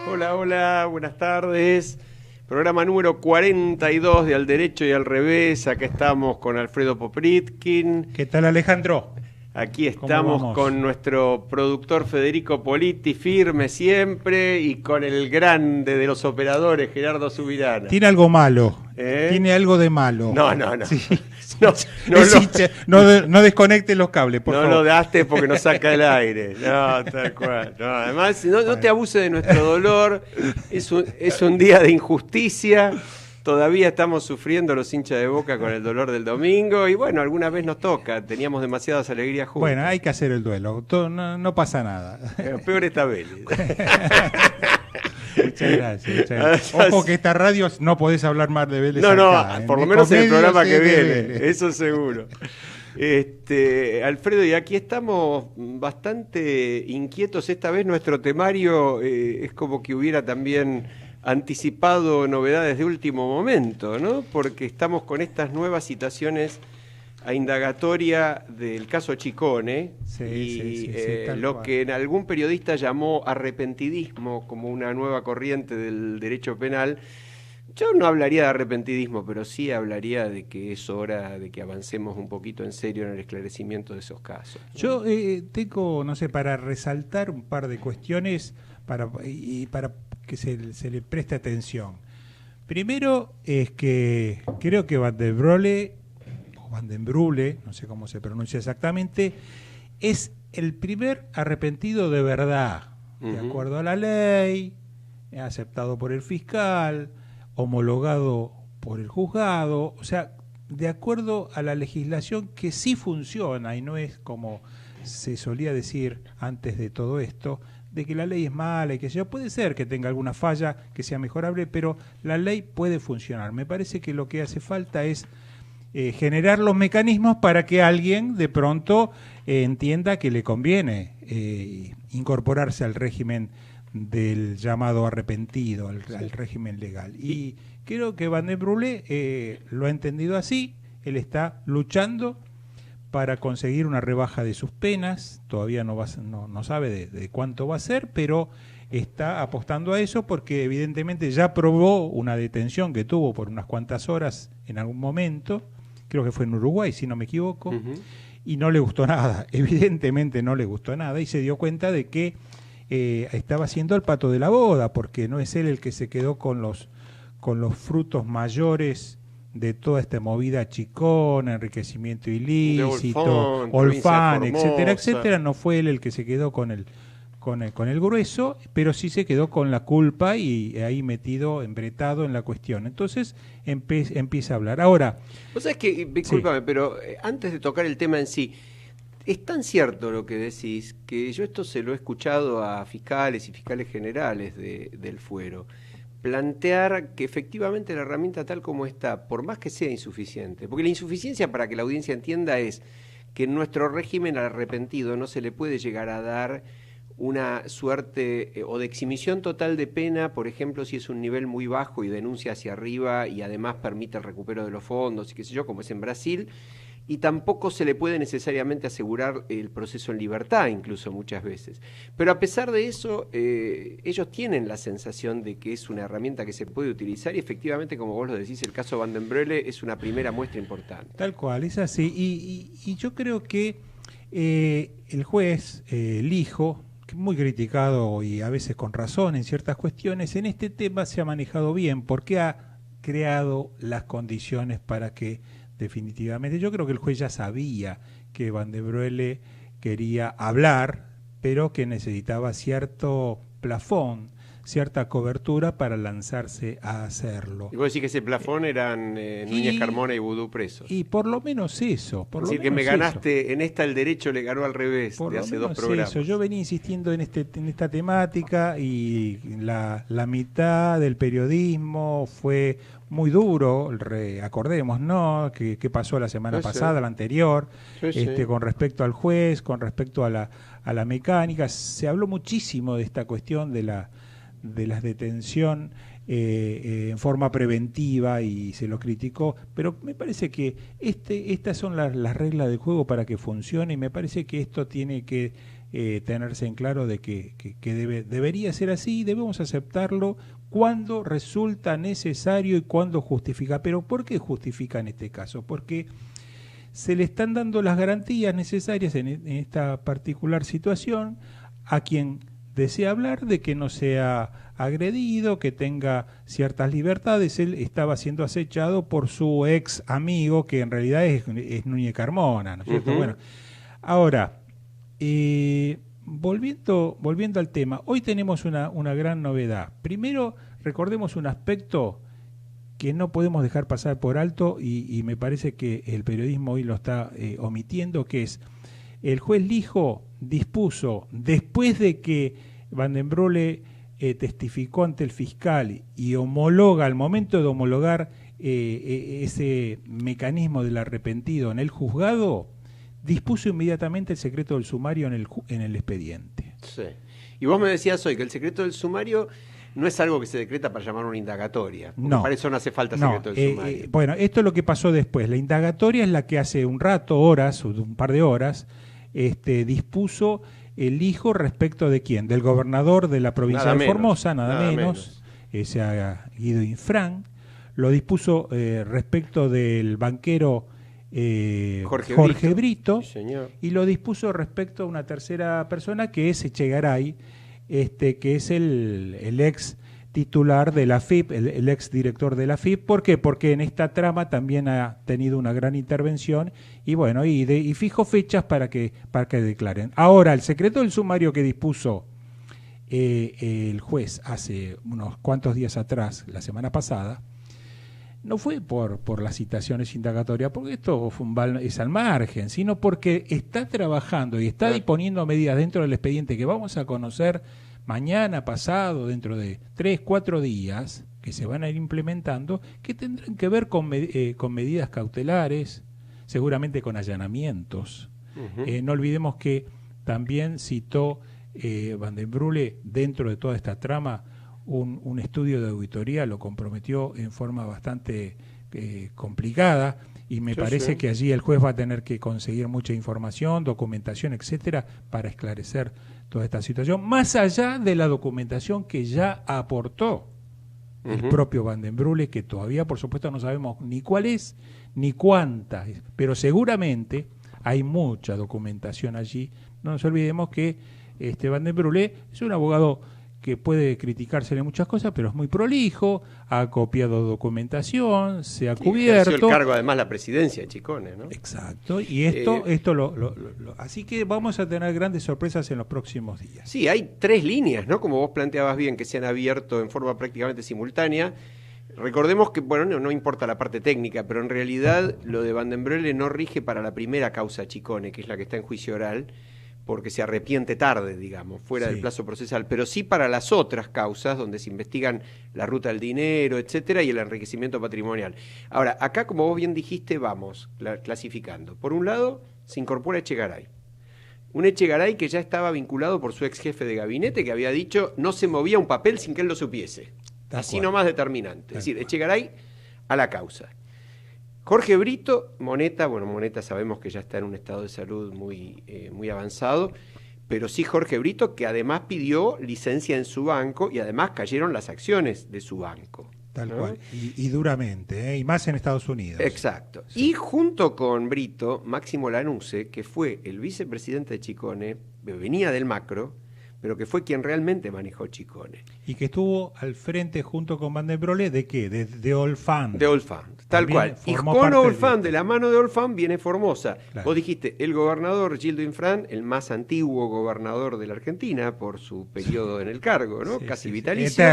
Hola, hola, buenas tardes. Programa número 42 de Al Derecho y al Revés. Acá estamos con Alfredo Popritkin. ¿Qué tal, Alejandro? Aquí estamos con nuestro productor Federico Politi, firme siempre, y con el grande de los operadores, Gerardo Subirana. Tiene algo malo. Tiene algo de malo. No. Sí. No desconecte los cables, por favor. No lo daste porque nos saca el aire. No, tal cual. No, además, no te abuses de nuestro dolor. Es un día de injusticia. Todavía estamos sufriendo los hinchas de Boca con el dolor del domingo. Y bueno, alguna vez nos toca. Teníamos demasiadas alegrías juntos. Bueno, hay que hacer el duelo. No pasa nada. Peor está Vélez. Muchas gracias. Ojo que esta radio no podés hablar más de Vélez. Por lo menos en el programa que viene, eso seguro. Alfredo, y aquí estamos bastante inquietos. Esta vez nuestro temario es como que hubiera también anticipado novedades de último momento, ¿no? Porque estamos con estas nuevas citaciones a indagatoria del caso Chicone, lo que en algún periodista llamó arrepentidismo como una nueva corriente del derecho penal. Yo no hablaría de arrepentidismo, pero sí hablaría de que es hora de que avancemos un poquito en serio en el esclarecimiento de esos casos. Yo tengo, para resaltar un par de cuestiones para que se le preste atención. Primero es que creo que Van den Broeke, no sé cómo se pronuncia exactamente, es el primer arrepentido de verdad, de acuerdo a la ley, aceptado por el fiscal, homologado por el juzgado, o sea, de acuerdo a la legislación que sí funciona y no es como se solía decir antes de todo esto, de que la ley es mala y que puede ser que tenga alguna falla que sea mejorable, pero la ley puede funcionar. Me parece que lo que hace falta es generar los mecanismos para que alguien de pronto entienda que le conviene incorporarse al régimen del llamado arrepentido, al régimen legal. Y creo que Van den Broeke lo ha entendido así. Él está luchando para conseguir una rebaja de sus penas. Todavía no sabe de cuánto va a ser, pero está apostando a eso porque evidentemente ya probó una detención que tuvo por unas cuantas horas en algún momento. Creo que fue en Uruguay, si no me equivoco, y no le gustó nada, evidentemente no le gustó nada, y se dio cuenta de que estaba haciendo el pato de la boda, porque no es él el que se quedó con los frutos mayores de toda esta movida Chicón, enriquecimiento ilícito, Olfán, etcétera, no fue él el que se quedó con el grueso, pero sí se quedó con la culpa y ahí metido, embretado en la cuestión. Entonces empieza a hablar. Ahora, vos sabés que, discúlpame, pero antes de tocar el tema en sí, es tan cierto lo que decís, que yo esto se lo he escuchado a fiscales y fiscales generales del fuero, plantear que efectivamente la herramienta tal como está, por más que sea insuficiente, porque la insuficiencia, para que la audiencia entienda, es que en nuestro régimen al arrepentido no se le puede llegar a dar una suerte o de exhibición total de pena, por ejemplo, si es un nivel muy bajo y denuncia hacia arriba y además permite el recupero de los fondos y qué sé yo, como es en Brasil, y tampoco se le puede necesariamente asegurar el proceso en libertad, incluso muchas veces. Pero a pesar de eso, ellos tienen la sensación de que es una herramienta que se puede utilizar y efectivamente, como vos lo decís, el caso Van den Broeke es una primera muestra importante. Tal cual, es así. Y yo creo que el juez, el hijo, muy criticado y a veces con razón en ciertas cuestiones, en este tema se ha manejado bien porque ha creado las condiciones para que definitivamente, yo creo que el juez ya sabía que Van den Broeke quería hablar, pero que necesitaba cierto plafón, cierta cobertura para lanzarse a hacerlo. Y vos decís que ese plafón eran Núñez Carmona y Vudú presos. Y por lo menos eso. Es decir, que me ganaste en esta, el derecho le ganó al revés, de hace 2 programas. Eso. Yo venía insistiendo en esta temática y la mitad del periodismo fue muy duro, acordemos, ¿no? Que pasó la semana pasada, la anterior, con respecto al juez, con respecto a la mecánica. Se habló muchísimo de esta cuestión de la detención en forma preventiva y se lo criticó, pero me parece que estas son las reglas del juego para que funcione y me parece que esto tiene que tenerse en claro de que debería ser así, debemos aceptarlo cuando resulta necesario y cuando justifica. Pero ¿por qué justifica en este caso? Porque se le están dando las garantías necesarias en esta particular situación a quien desea hablar, de que no sea agredido, que tenga ciertas libertades. Él estaba siendo acechado por su ex amigo, que en realidad es Núñez Carmona, ¿no es cierto? Bueno, ahora, volviendo al tema, hoy tenemos una gran novedad. Primero, recordemos un aspecto que no podemos dejar pasar por alto y me parece que el periodismo hoy lo está omitiendo, que es el juez Lijo dispuso, después de que Van den Broele testificó ante el fiscal y homologa, al momento de homologar ese mecanismo del arrepentido en el juzgado, dispuso inmediatamente el secreto del sumario en el expediente. Sí. Y vos me decías hoy que el secreto del sumario no es algo que se decreta para llamar una indagatoria. No. Para eso no hace falta secreto del sumario. Bueno, esto es lo que pasó después. La indagatoria es la que hace un par de horas, dispuso el Lijo respecto de quién, del gobernador de la provincia de Formosa, nada menos. Ese Guido Infran. Lo dispuso respecto del banquero Jorge Brito, sí, señor. Y lo dispuso respecto a una tercera persona que es Echegaray, que es el ex titular de la AFIP, el ex director de la AFIP. ¿Por qué? Porque en esta trama también ha tenido una gran intervención y bueno, y fijo fechas para que declaren. Ahora, el secreto del sumario que dispuso el juez hace unos cuantos días atrás, la semana pasada, no fue por las citaciones indagatorias, porque esto es al margen, sino porque está trabajando y está disponiendo medidas dentro del expediente que vamos a conocer mañana, pasado, dentro de 3, 4 días, que se van a ir implementando, que tendrán que ver con medidas cautelares, seguramente con allanamientos. No olvidemos que también citó Van den Broele dentro de toda esta trama un estudio de auditoría, lo comprometió en forma bastante complicada y me parece que allí el juez va a tener que conseguir mucha información, documentación, etcétera, para esclarecer toda esta situación, más allá de la documentación que ya aportó el propio Van den Broele, que todavía por supuesto no sabemos ni cuál es ni cuánta, pero seguramente hay mucha documentación allí. No nos olvidemos que Van den Broele es un abogado que puede criticársele muchas cosas, pero es muy prolijo, ha copiado documentación, se ha cubierto. El cargo además la presidencia de Chicone, ¿no? Exacto, y esto así que vamos a tener grandes sorpresas en los próximos días. Sí, hay 3 líneas, ¿no? Como vos planteabas bien, que se han abierto en forma prácticamente simultánea. Recordemos que, bueno, no importa la parte técnica, pero en realidad lo de Van den Broele no rige para la primera causa Chicone, que es la que está en juicio oral, porque se arrepiente tarde, digamos, fuera del plazo procesal, pero sí para las otras causas donde se investigan la ruta del dinero, etcétera, y el enriquecimiento patrimonial. Ahora, acá, como vos bien dijiste, vamos clasificando. Por un lado, se incorpora Echegaray. Un Echegaray que ya estaba vinculado por su ex jefe de gabinete, que había dicho no se movía un papel sin que él lo supiese. Así nomás determinante. Es decir, Echegaray a la causa. Jorge Brito, Moneta sabemos que ya está en un estado de salud muy avanzado, pero sí Jorge Brito, que además pidió licencia en su banco y además cayeron las acciones de su banco. Tal cual, y duramente, y más en Estados Unidos. Exacto. Sí. Y junto con Brito, Máximo Lanuse, que fue el vicepresidente de Chicone, venía del macro, pero que fue quien realmente manejó Chicone. Y que estuvo al frente junto con Van den Broele, ¿de qué? De Allfund. De Allfund, tal cual. Y con Allfund, de la mano de Allfund, viene Formosa. Claro. Vos dijiste, el gobernador Gildo Infran, el más antiguo gobernador de la Argentina, por su periodo en el cargo, ¿no? Casi vitalicio.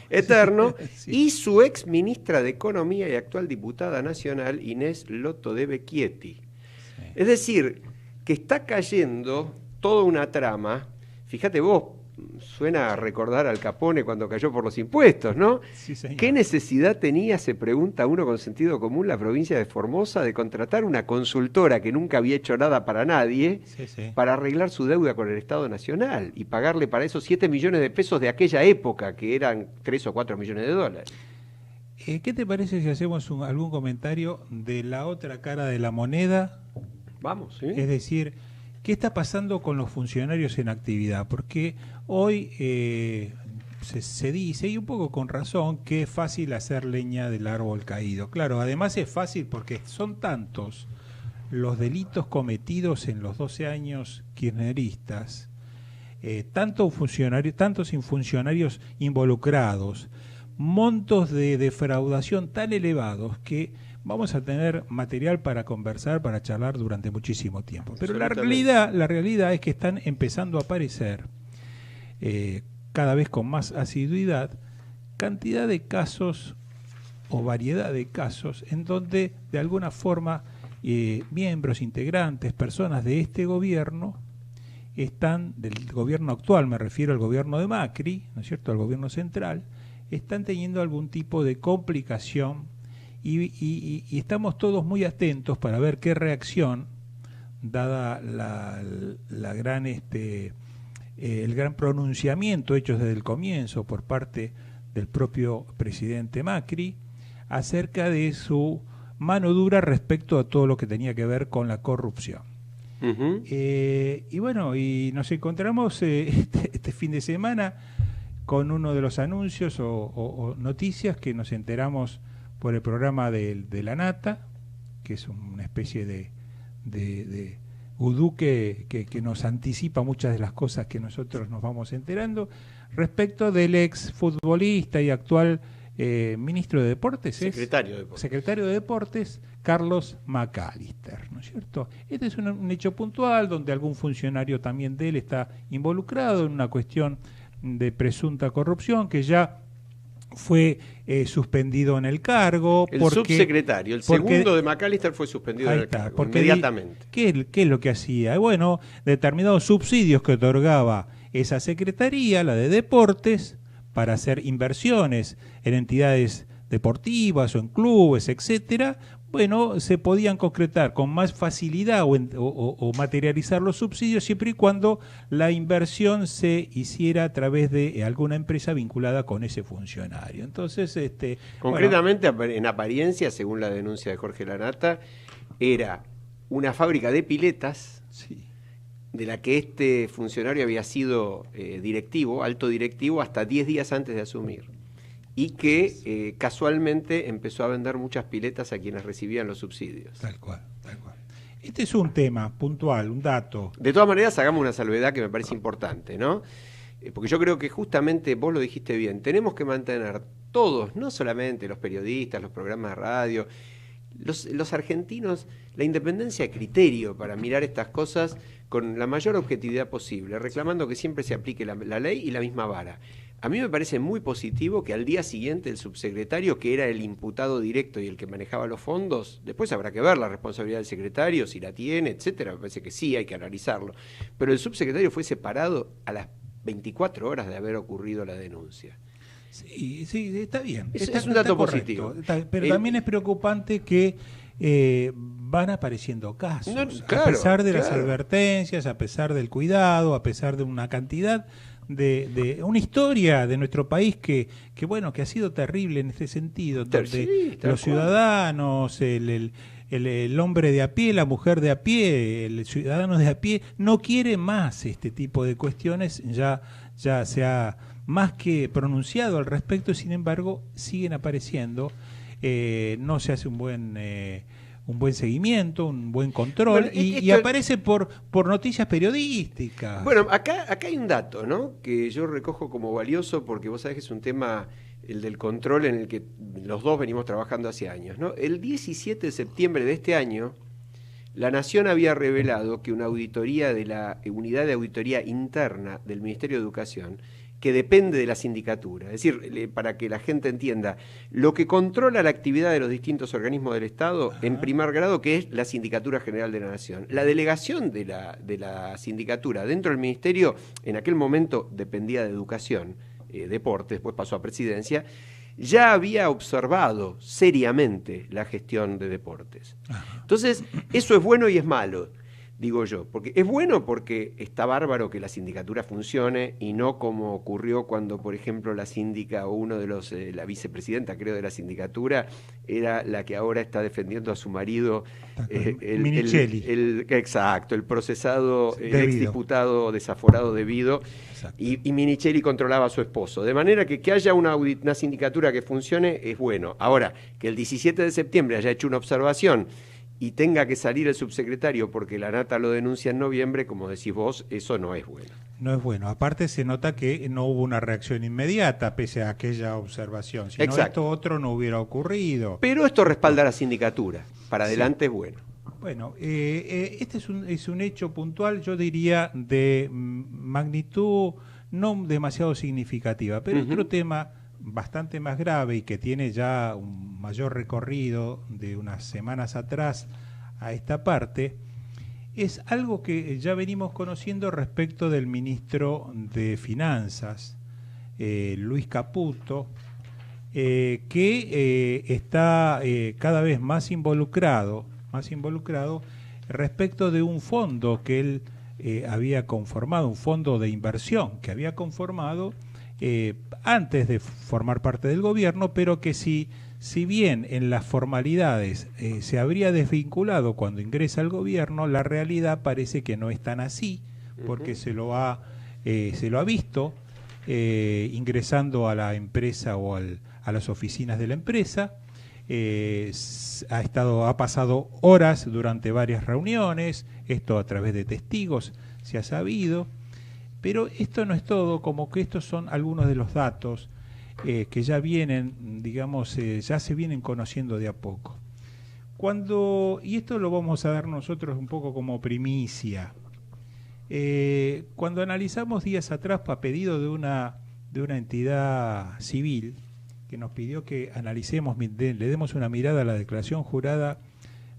Eterno. Sí. Y su ex ministra de Economía y actual diputada nacional, Inés Lotto de Becchietti. Sí. Es decir, que está cayendo toda una trama. Fíjate vos, suena a recordar al Capone cuando cayó por los impuestos, ¿no? Sí, señor. ¿Qué necesidad tenía, se pregunta uno con sentido común, la provincia de Formosa de contratar una consultora que nunca había hecho nada para nadie para arreglar su deuda con el Estado Nacional y pagarle para esos 7 millones de pesos de aquella época, que eran 3 o 4 millones de dólares? ¿Qué te parece si hacemos algún comentario de la otra cara de la moneda? Vamos, ¿sí? Es decir, ¿qué está pasando con los funcionarios en actividad? Porque hoy se dice, y un poco con razón, que es fácil hacer leña del árbol caído. Claro, además es fácil porque son tantos los delitos cometidos en los 12 años kirchneristas, tantos funcionarios involucrados, montos de defraudación tan elevados que vamos a tener material para conversar, para charlar durante muchísimo tiempo. Pero la realidad es que están empezando a aparecer cada vez con más asiduidad cantidad de casos o variedad de casos en donde de alguna forma miembros, integrantes, personas de este gobierno del gobierno actual, me refiero al gobierno de Macri, ¿no es cierto?, al gobierno central, están teniendo algún tipo de complicación y estamos todos muy atentos para ver qué reacción, dada la gran el gran pronunciamiento hecho desde el comienzo por parte del propio presidente Macri acerca de su mano dura respecto a todo lo que tenía que ver con la corrupción. Uh-huh. Y bueno, y nos encontramos este fin de semana con uno de los anuncios o noticias que nos enteramos por el programa de La Nata, que es una especie de udú que nos anticipa muchas de las cosas que nosotros nos vamos enterando, respecto del ex futbolista y actual ministro de Deportes, secretario de Deportes, Carlos McAllister, ¿no es cierto? Este es un hecho puntual donde algún funcionario también de él está involucrado en una cuestión de presunta corrupción que ya fue suspendido en el cargo. El subsecretario, el segundo de McAllister fue suspendido en el cargo inmediatamente. ¿Qué es lo que hacía? Bueno, determinados subsidios que otorgaba esa secretaría, la de Deportes, para hacer inversiones en entidades deportivas o en clubes, etcétera, bueno, se podían concretar con más facilidad o materializar los subsidios siempre y cuando la inversión se hiciera a través de alguna empresa vinculada con ese funcionario. Entonces, concretamente, en apariencia, según la denuncia de Jorge Lanata, era una fábrica de piletas, sí, de la que este funcionario había sido alto directivo, hasta 10 días antes de asumir. Y que casualmente empezó a vender muchas piletas a quienes recibían los subsidios. Tal cual. Este es un tema puntual, un dato. De todas maneras, hagamos una salvedad que me parece importante, ¿no? Porque yo creo que justamente, vos lo dijiste bien, tenemos que mantener todos, no solamente los periodistas, los programas de radio, los argentinos, la independencia de criterio para mirar estas cosas con la mayor objetividad posible, reclamando que siempre se aplique la ley y la misma vara. A mí me parece muy positivo que al día siguiente el subsecretario, que era el imputado directo y el que manejaba los fondos, después habrá que ver la responsabilidad del secretario, si la tiene, etcétera, me parece que sí, hay que analizarlo, pero el subsecretario fue separado a las 24 horas de haber ocurrido la denuncia. Sí, está bien. Es un dato positivo. Pero también es preocupante que van apareciendo casos, claro, a pesar de las advertencias, a pesar del cuidado, a pesar de una cantidad de una historia de nuestro país que ha sido terrible en este sentido, donde los ciudadanos, el hombre de a pie, la mujer de a pie, el ciudadano de a pie, no quiere más este tipo de cuestiones, ya se ha más que pronunciado al respecto, sin embargo, siguen apareciendo, no se hace un buen seguimiento, un buen control, y aparece por noticias periodísticas. Bueno, acá hay un dato, ¿no?, que yo recojo como valioso, porque vos sabés que es un tema, el del control, en el que los dos venimos trabajando hace años, ¿no? El 17 de septiembre de este año, La Nación había revelado que una auditoría de la Unidad de Auditoría Interna del Ministerio de Educación, que depende de la sindicatura, es decir, para que la gente entienda, lo que controla la actividad de los distintos organismos del Estado, en primer grado, que es la Sindicatura General de la Nación. La delegación de la sindicatura dentro del Ministerio, en aquel momento dependía de Educación, Deportes, después pasó a Presidencia, ya había observado seriamente la gestión de Deportes. Entonces, eso es bueno y es malo. digo yo. Porque es bueno porque está bárbaro que la sindicatura funcione y no como ocurrió cuando, por ejemplo, la síndica o uno de los, la vicepresidenta, creo, de la sindicatura, era la que ahora está defendiendo a su marido, Minichelli. Exacto, el procesado, el exdiputado desaforado debido, y Minichelli controlaba a su esposo. De manera que haya una sindicatura que funcione es bueno. Ahora, que el 17 de septiembre haya hecho una observación y tenga que salir el subsecretario porque la Nata lo denuncia en noviembre, como decís vos, eso no es bueno. No es bueno. Aparte se nota que no hubo una reacción inmediata pese a aquella observación. Si no, esto otro no hubiera ocurrido. Pero esto respalda a la sindicatura. Para adelante es bueno. Bueno, este es un hecho puntual, yo diría, de magnitud no demasiado significativa, pero otro tema bastante más grave y que tiene ya un mayor recorrido de unas semanas atrás a esta parte, es algo que ya venimos conociendo respecto del ministro de Finanzas, Luis Caputo, que está cada vez más involucrado respecto de un fondo que él había conformado, un fondo de inversión que había conformado antes de formar parte del gobierno, pero que si bien en las formalidades se habría desvinculado cuando ingresa al gobierno, la realidad parece que no es tan así, porque se lo ha visto ingresando a la empresa o a las oficinas de la empresa. Ha pasado horas durante varias reuniones, esto a través de testigos se ha sabido, pero esto no es todo, como que estos son algunos de los datos que ya vienen, digamos, ya se vienen conociendo de a poco. Y esto lo vamos a dar nosotros un poco como primicia, cuando analizamos días atrás a pedido de una entidad civil, que nos pidió que analicemos, le demos una mirada a la declaración jurada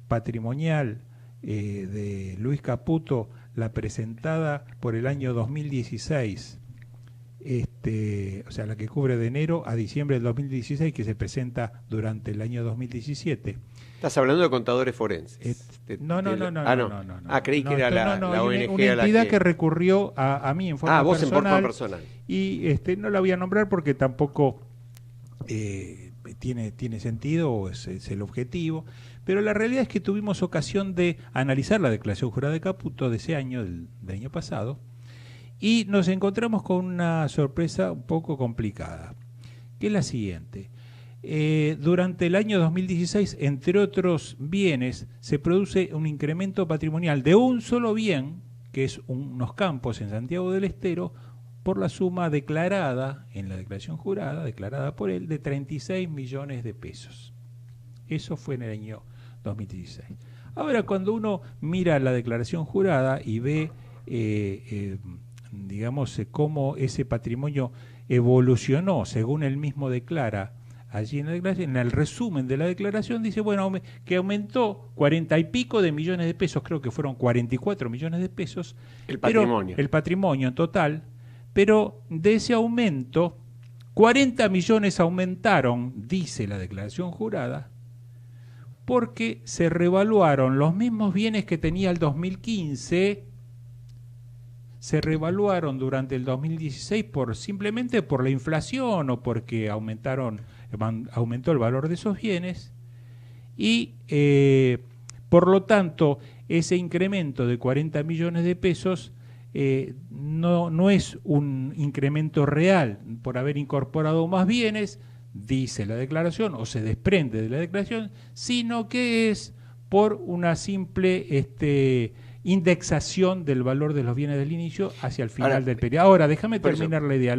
patrimonial de Luis Caputo, la presentada por el año 2016, o sea, la que cubre de enero a diciembre del 2016, que se presenta durante el año 2017. Estás hablando de contadores forenses. No. Creí que era la ONG. Una entidad que recurrió a mí en forma personal. Vos en forma personal. Y no la voy a nombrar porque tampoco tiene sentido o es el objetivo, pero la realidad es que tuvimos ocasión de analizar la declaración jurada de Caputo de ese año, del año pasado, y nos encontramos con una sorpresa un poco complicada, que es la siguiente. Durante el año 2016, entre otros bienes, se produce un incremento patrimonial de un solo bien, que es unos campos en Santiago del Estero, por la suma declarada en la declaración jurada, declarada por él, de 36 millones de pesos. Eso fue en el año 2016. Ahora, cuando uno mira la declaración jurada y ve, digamos, cómo ese patrimonio evolucionó, según él mismo declara, allí en la declaración, en el resumen de la declaración, dice, bueno, que aumentó 40 y pico de millones de pesos, creo que fueron 44 millones de pesos. El patrimonio. El patrimonio en total. Pero de ese aumento, 40 millones aumentaron, dice la declaración jurada, porque se revaluaron los mismos bienes que tenía el 2015, se revaluaron durante el 2016 simplemente por la inflación o porque aumentó el valor de esos bienes y por lo tanto ese incremento de 40 millones de pesos no es un incremento real por haber incorporado más bienes, dice la declaración, o se desprende de la declaración, sino que es por una simple indexación del valor de los bienes del inicio hacia el final del periodo. Ahora, déjame terminar la idea.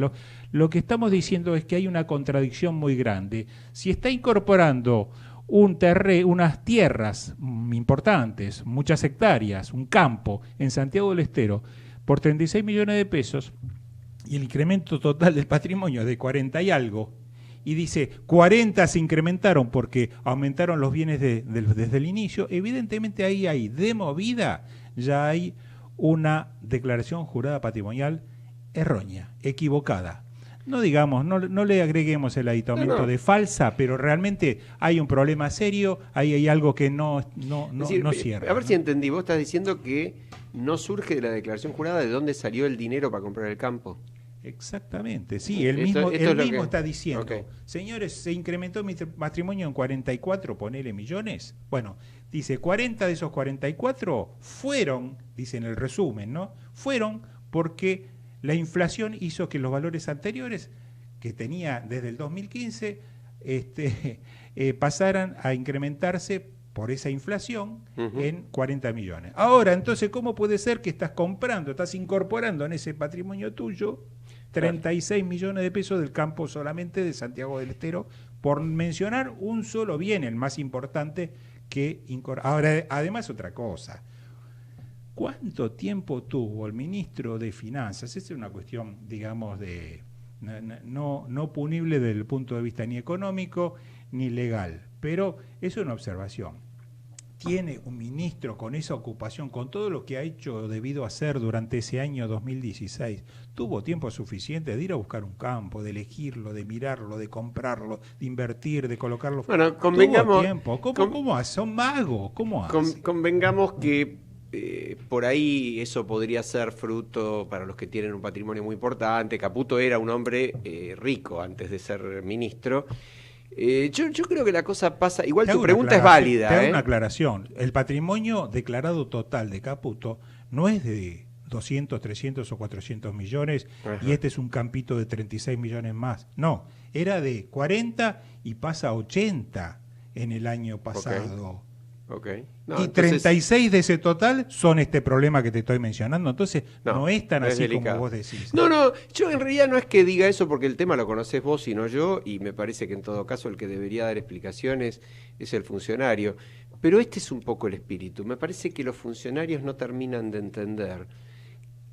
Lo que estamos diciendo es que hay una contradicción muy grande. Si está incorporando unas tierras importantes, muchas hectáreas, un campo en Santiago del Estero, por 36 millones de pesos, y el incremento total del patrimonio es de 40 y algo, y dice 40 se incrementaron porque aumentaron los bienes desde el inicio, evidentemente ahí hay de movida, ya hay una declaración jurada patrimonial errónea, equivocada. no digamos, no le agreguemos el aditamento de falsa, pero realmente hay un problema serio, hay algo que no cierra. A ver si entendí, vos estás diciendo que no surge de la declaración jurada de dónde salió el dinero para comprar el campo. Exactamente, sí, él mismo está diciendo, okay. Señores, se incrementó mi patrimonio en 44, ponele millones. Bueno, dice, 40 de esos 44 fueron, dice en el resumen, ¿no? Fueron porque la inflación hizo que los valores anteriores, que tenía desde el 2015, pasaran a incrementarse por esa inflación en 40 millones. Ahora, entonces, ¿cómo puede ser que estás incorporando en ese patrimonio tuyo 36 millones de pesos del campo solamente de Santiago del Estero, por mencionar un solo bien, el más importante que incorpora? Ahora, además, otra cosa. ¿Cuánto tiempo tuvo el ministro de Finanzas? Esa es una cuestión, digamos, no punible desde el punto de vista ni económico ni legal, pero es una observación. Tiene un ministro con esa ocupación, con todo lo que ha hecho o debido hacer durante ese año 2016, tuvo tiempo suficiente de ir a buscar un campo, de elegirlo, de mirarlo, de comprarlo, de invertir, de colocarlo. Bueno, convengamos. Tuvo tiempo. ¿Cómo hace? Son magos. ¿Cómo hace? Convengamos que por ahí eso podría ser fruto para los que tienen un patrimonio muy importante. Caputo era un hombre rico antes de ser ministro. Yo creo que la cosa pasa, igual tu pregunta es válida. Te hago una aclaración. El patrimonio declarado total de Caputo no es de 200, 300 o 400 millones. Ajá. Y este es un campito de 36 millones más. No, era de 40 y pasa a 80 en el año pasado. Okay. No, y entonces, 36 de ese total son este problema que te estoy mencionando. Entonces no es tan así como vos decís. No, yo en realidad no es que diga eso porque el tema lo conocés vos y no yo, y me parece que en todo caso el que debería dar explicaciones es el funcionario. Pero este es un poco el espíritu. Me parece que los funcionarios no terminan de entender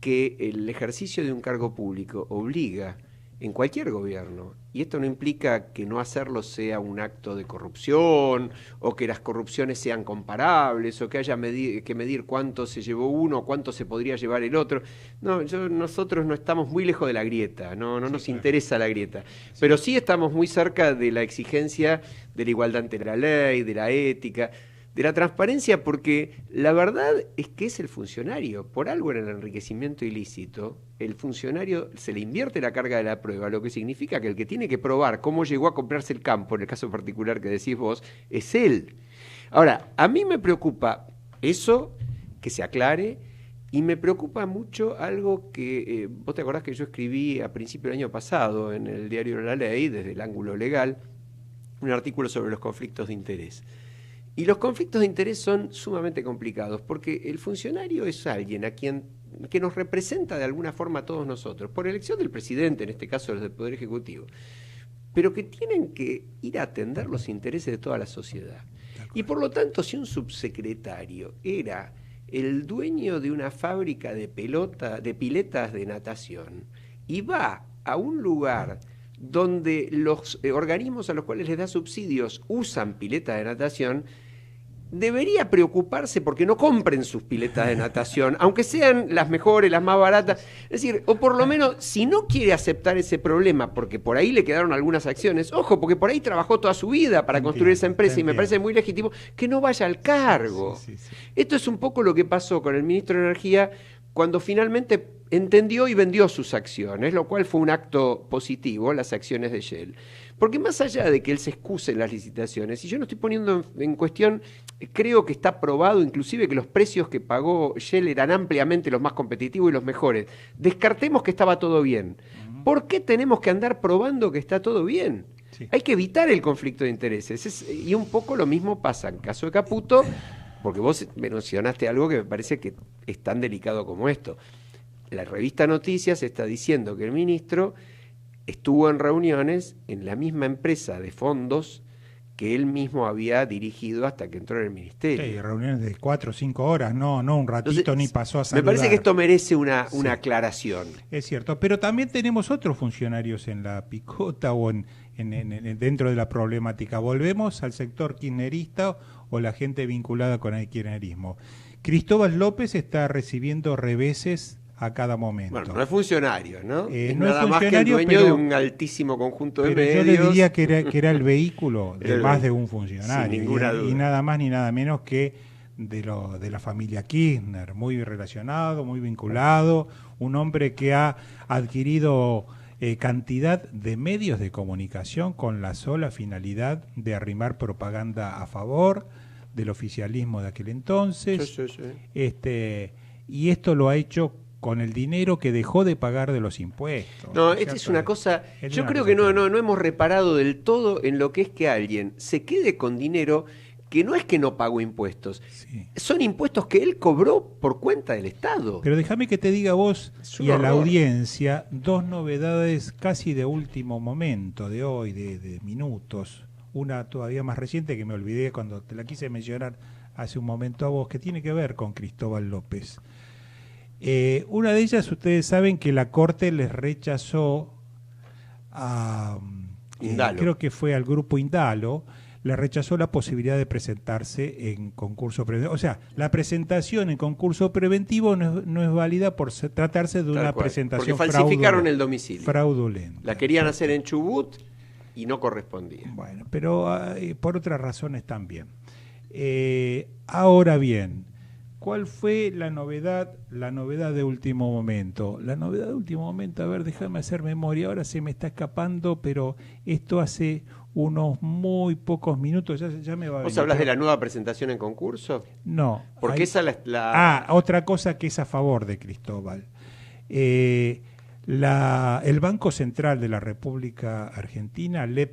que el ejercicio de un cargo público obliga en cualquier gobierno, y esto no implica que no hacerlo sea un acto de corrupción, o que las corrupciones sean comparables, o que haya que medir cuánto se llevó uno, o cuánto se podría llevar el otro. No, nosotros no estamos muy lejos de la grieta, no nos interesa la grieta, pero sí estamos muy cerca de la exigencia de la igualdad ante la ley, de la ética, de la transparencia, porque la verdad es que es el funcionario. Por algo en el enriquecimiento ilícito, el funcionario se le invierte la carga de la prueba, lo que significa que el que tiene que probar cómo llegó a comprarse el campo, en el caso particular que decís vos, es él. Ahora, a mí me preocupa eso, que se aclare, y me preocupa mucho algo que, vos te acordás que yo escribí a principio del año pasado en el diario La Ley, desde el ángulo legal, un artículo sobre los conflictos de interés. Y los conflictos de interés son sumamente complicados, porque el funcionario es alguien que nos representa de alguna forma a todos nosotros, por elección del presidente, en este caso los del Poder Ejecutivo, pero que tienen que ir a atender los intereses de toda la sociedad. Y por lo tanto, si un subsecretario era el dueño de una fábrica de piletas de natación y va a un lugar donde los organismos a los cuales les da subsidios usan piletas de natación, debería preocuparse porque no compren sus piletas de natación, aunque sean las mejores, las más baratas. Es decir, o por lo menos, si no quiere aceptar ese problema, porque por ahí le quedaron algunas acciones, ojo, porque por ahí trabajó toda su vida para construir esa empresa y me parece muy legítimo que no vaya al cargo. Sí. Esto es un poco lo que pasó con el ministro de Energía cuando finalmente entendió y vendió sus acciones, lo cual fue un acto positivo, las acciones de Shell. Porque más allá de que él se excuse en las licitaciones, y yo no estoy poniendo en cuestión, creo que está probado inclusive que los precios que pagó Shell eran ampliamente los más competitivos y los mejores. Descartemos que estaba todo bien. ¿Por qué tenemos que andar probando que está todo bien? Sí. Hay que evitar el conflicto de intereses. Y un poco lo mismo pasa en caso de Caputo, porque vos mencionaste algo que me parece que es tan delicado como esto. La revista Noticias está diciendo que el ministro estuvo en reuniones en la misma empresa de fondos que él mismo había dirigido hasta que entró en el ministerio. Sí, reuniones de 4 o 5 horas, no un ratito. Entonces, ni pasó a saludar. Me parece que esto merece una aclaración. Es cierto, pero también tenemos otros funcionarios en la picota o dentro de la problemática. Volvemos al sector kirchnerista o la gente vinculada con el kirchnerismo. Cristóbal López está recibiendo reveses a cada momento. Bueno, no es funcionario, ¿no? No nada es más que el dueño pero, de un altísimo conjunto de pero medios. yo le diría que era el vehículo de más de un funcionario. Sin ninguna duda. Y nada más ni nada menos que de la familia Kirchner, muy relacionado, muy vinculado, un hombre que ha adquirido cantidad de medios de comunicación con la sola finalidad de arrimar propaganda a favor del oficialismo de aquel entonces. Sí. Y esto lo ha hecho con el dinero que dejó de pagar de los impuestos. No, esta es una cosa, yo creo que no hemos reparado del todo en lo que es que alguien se quede con dinero que no es que no pagó impuestos, sí. Son impuestos que él cobró por cuenta del Estado. Pero déjame que te diga a vos y a la audiencia dos novedades casi de último momento, de hoy, de minutos. Una todavía más reciente que me olvidé cuando te la quise mencionar hace un momento a vos, que tiene que ver con Cristóbal López. Una de ellas, ustedes saben que la Corte les rechazó a creo que fue al grupo Indalo, le rechazó la posibilidad de presentarse en concurso preventivo. O sea, la presentación en concurso preventivo no es válida por tratarse de una presentación porque falsificaron el domicilio. Fraudulenta. La querían hacer en Chubut y no correspondía. Bueno, pero por otras razones también. Ahora bien, ¿cuál fue la novedad de último momento? La novedad de último momento, a ver, déjame hacer memoria, ahora se me está escapando, pero esto hace unos muy pocos minutos, ya me va a venir. ¿Vos hablas de la nueva presentación en concurso? No. Porque esa la... otra cosa que es a favor de Cristóbal. El Banco Central de la República Argentina le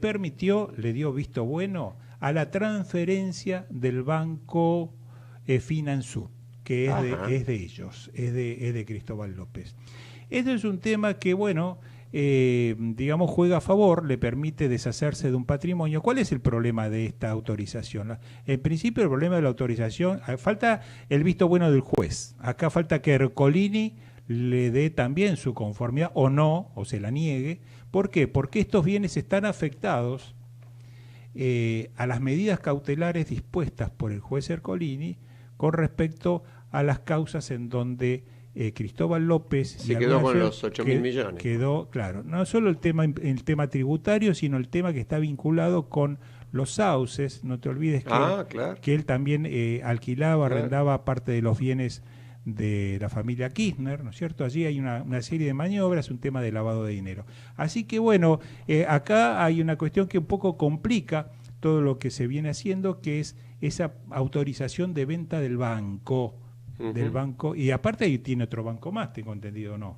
dio visto bueno a la transferencia del Banco Finansur, que es de ellos, es de Cristóbal López. Este es un tema que, bueno, digamos, juega a favor, le permite deshacerse de un patrimonio. ¿Cuál es el problema de esta autorización? En principio, el problema de la autorización, falta el visto bueno del juez. Acá falta que Ercolini le dé también su conformidad o no, o se la niegue. ¿Por qué? Porque estos bienes están afectados a las medidas cautelares dispuestas por el juez Ercolini con respecto a las causas en donde Cristóbal López se quedó con los 8.000 millones. Quedó, claro, no solo el tema tributario, sino el tema que está vinculado con los sauces. No te olvides que él también alquilaba, arrendaba parte de los bienes de la familia Kirchner, ¿no es cierto? Allí hay una serie de maniobras, un tema de lavado de dinero. Así que bueno, acá hay una cuestión que un poco complica todo lo que se viene haciendo, que es esa autorización de venta del banco. Del banco, y aparte ahí tiene otro banco más, tengo entendido, no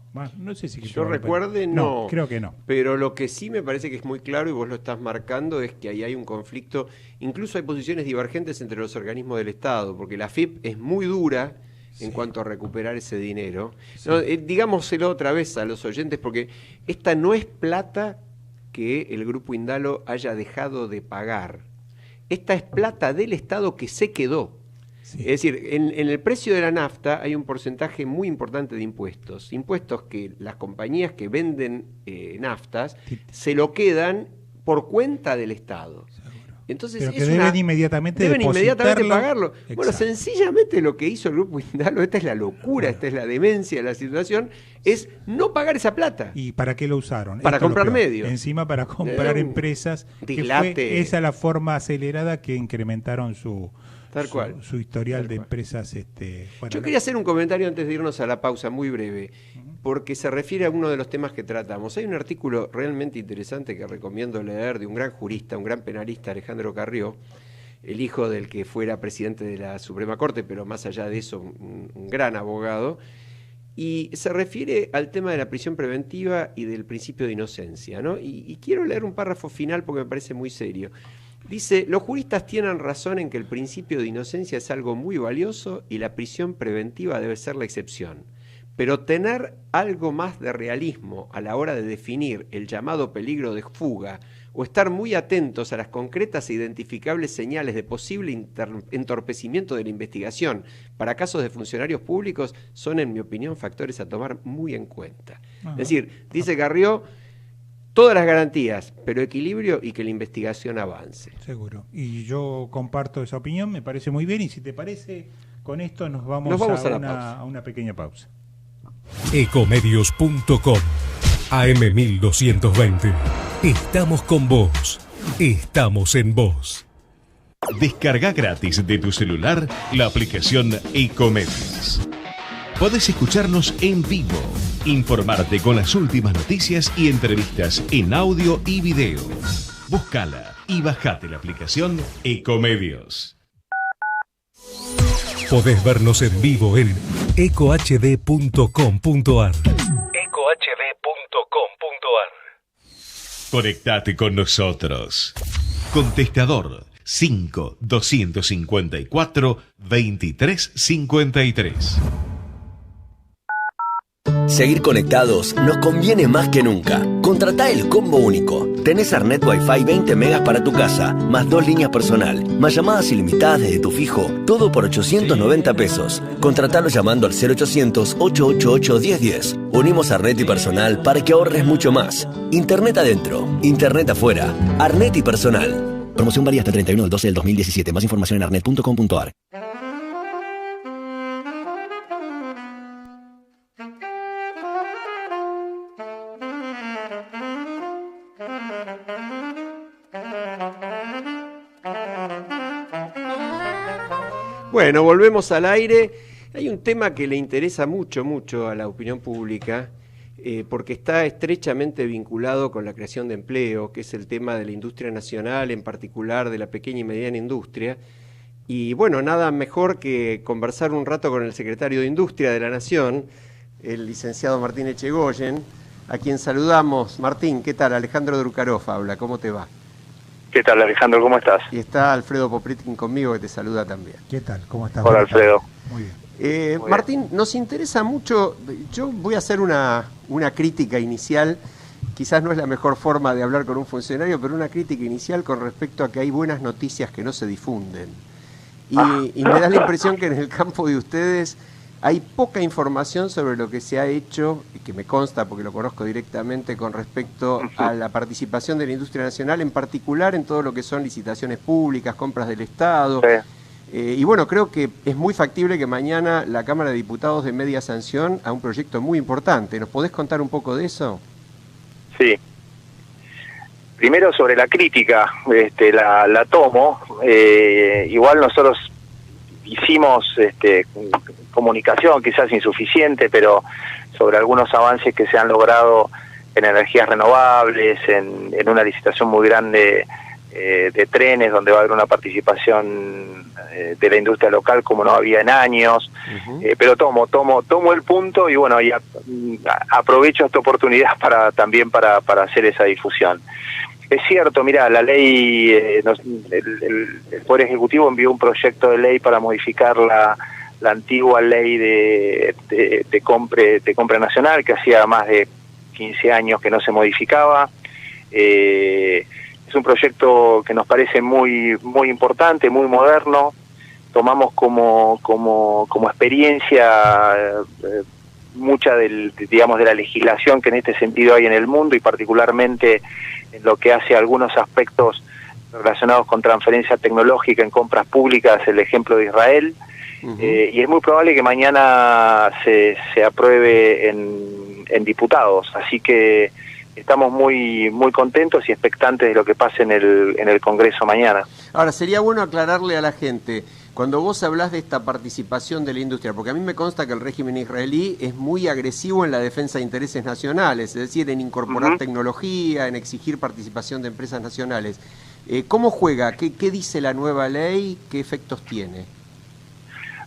sé si yo recuerde, no, creo que no, pero lo que sí me parece que es muy claro y vos lo estás marcando es que ahí hay un conflicto, incluso hay posiciones divergentes entre los organismos del Estado, porque la AFIP es muy dura en cuanto a recuperar ese dinero. No, digámoselo otra vez a los oyentes, porque esta no es plata que el Grupo Indalo haya dejado de pagar, esta es plata del Estado que se quedó. Sí. Es decir, en el precio de la nafta hay un porcentaje muy importante de impuestos que las compañías que venden naftas se lo quedan por cuenta del Estado. Entonces pero que deben inmediatamente pagarlo. Exacto. Bueno, sencillamente lo que hizo el Grupo Indalo, esta es la locura, esta es la demencia de la situación, es no pagar esa plata. ¿Y para qué lo usaron? Para comprar medios. Encima para comprar empresas. Esa es la forma acelerada que incrementaron su historial de empresas. Yo quería hacer un comentario antes de irnos a la pausa, muy breve, porque se refiere a uno de los temas que tratamos. Hay un artículo realmente interesante que recomiendo leer de un gran jurista, un gran penalista, Alejandro Carrió, el hijo del que fuera presidente de la Suprema Corte, pero más allá de eso, un gran abogado, y se refiere al tema de la prisión preventiva y del principio de inocencia, ¿no? Y quiero leer un párrafo final porque me parece muy serio. Dice, los juristas tienen razón en que el principio de inocencia es algo muy valioso y la prisión preventiva debe ser la excepción. Pero tener algo más de realismo a la hora de definir el llamado peligro de fuga o estar muy atentos a las concretas e identificables señales de posible entorpecimiento de la investigación para casos de funcionarios públicos son, en mi opinión, factores a tomar muy en cuenta. Es decir, dice Carrió, todas las garantías, pero equilibrio y que la investigación avance. Seguro. Y yo comparto esa opinión, me parece muy bien. Y si te parece, con esto nos vamos a una pequeña pausa. Ecomedios.com AM1220. Estamos con vos. Estamos en vos. Descarga gratis de tu celular la aplicación Ecomedios. Podés escucharnos en vivo, informarte con las últimas noticias y entrevistas en audio y video. Búscala y bajate la aplicación Ecomedios. Podés vernos en vivo en ecohd.com.ar. Conectate con nosotros. Contestador 5-254-2353. Seguir conectados nos conviene más que nunca. Contratá el combo único. Tenés Arnet Wi-Fi 20 megas para tu casa, más 2 líneas personal, más llamadas ilimitadas desde tu fijo, todo por 890 pesos. Contratalo llamando al 0800-888-1010. Unimos Arnet y personal para que ahorres mucho más. Internet adentro, Internet afuera. Arnet y personal. Promoción varía hasta el 31/12/2017. Más información en arnet.com.ar. Bueno, volvemos al aire. Hay un tema que le interesa mucho a la opinión pública, porque está estrechamente vinculado con la creación de empleo, que es el tema de la industria nacional, en particular de la pequeña y mediana industria. Y bueno, nada mejor que conversar un rato con el secretario de Industria de la Nación, el licenciado Martín Echegoyen, a quien saludamos. Martín, ¿qué tal? Alejandro Drukarov habla, ¿cómo te va? ¿Qué tal, Alejandro? ¿Cómo estás? Y está Alfredo Popritin conmigo, que te saluda también. ¿Qué tal? ¿Cómo estás? Hola, Alfredo. Muy bien. Muy Martín, nos interesa mucho, yo voy a hacer una crítica inicial, quizás no es la mejor forma de hablar con un funcionario, pero una crítica inicial con respecto a que hay buenas noticias que no se difunden. Y me da la impresión que en el campo de ustedes hay poca información sobre lo que se ha hecho, y que me consta porque lo conozco directamente, con respecto a la participación de la industria nacional, en particular en todo lo que son licitaciones públicas, compras del Estado. Sí. Y bueno, creo que es muy factible que mañana la Cámara de Diputados dé media sanción a un proyecto muy importante. ¿Nos podés contar un poco de eso? Sí. Primero sobre la crítica, la tomo. Igual nosotros hicimos comunicación, quizás insuficiente, pero sobre algunos avances que se han logrado en energías renovables, en una licitación muy grande de trenes, donde va a haber una participación de la industria local como no había en años. Pero tomo el punto y bueno, y aprovecho esta oportunidad también para hacer esa difusión. Es cierto, mira, la ley, el Poder Ejecutivo envió un proyecto de ley para modificar la antigua ley de compra nacional, que hacía más de 15 años que no se modificaba. Es un proyecto que nos parece muy importante, muy moderno. Tomamos como experiencia mucha de la legislación que en este sentido hay en el mundo, y particularmente en lo que hace a algunos aspectos relacionados con transferencia tecnológica en compras públicas, el ejemplo de Israel. Y es muy probable que mañana se apruebe en diputados, así que estamos muy contentos y expectantes de lo que pase en el Congreso mañana. Ahora, sería bueno aclararle a la gente, cuando vos hablás de esta participación de la industria, porque a mí me consta que el régimen israelí es muy agresivo en la defensa de intereses nacionales, es decir, en incorporar tecnología, en exigir participación de empresas nacionales. ¿Cómo juega? ¿Qué dice la nueva ley? ¿Qué efectos tiene?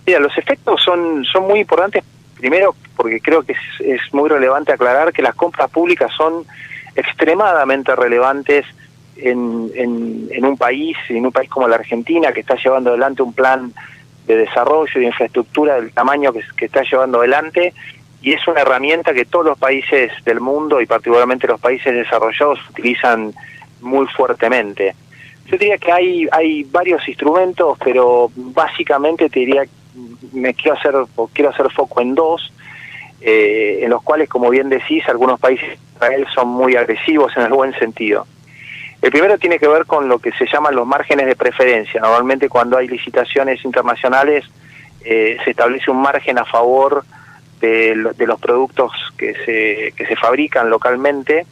Mira, los efectos son muy importantes, primero porque creo que es muy relevante aclarar que las compras públicas son extremadamente relevantes en un país como la Argentina, que está llevando adelante un plan de desarrollo y de infraestructura del tamaño que está llevando adelante, y es una herramienta que todos los países del mundo, y particularmente los países desarrollados, utilizan muy fuertemente. Yo diría que hay varios instrumentos, pero básicamente te diría, quiero hacer foco en dos, en los cuales, como bien decís, algunos países de Israel son muy agresivos en el buen sentido. El primero tiene que ver con lo que se llaman los márgenes de preferencia. Normalmente cuando hay licitaciones internacionales se establece un margen a favor de los productos que se fabrican localmente.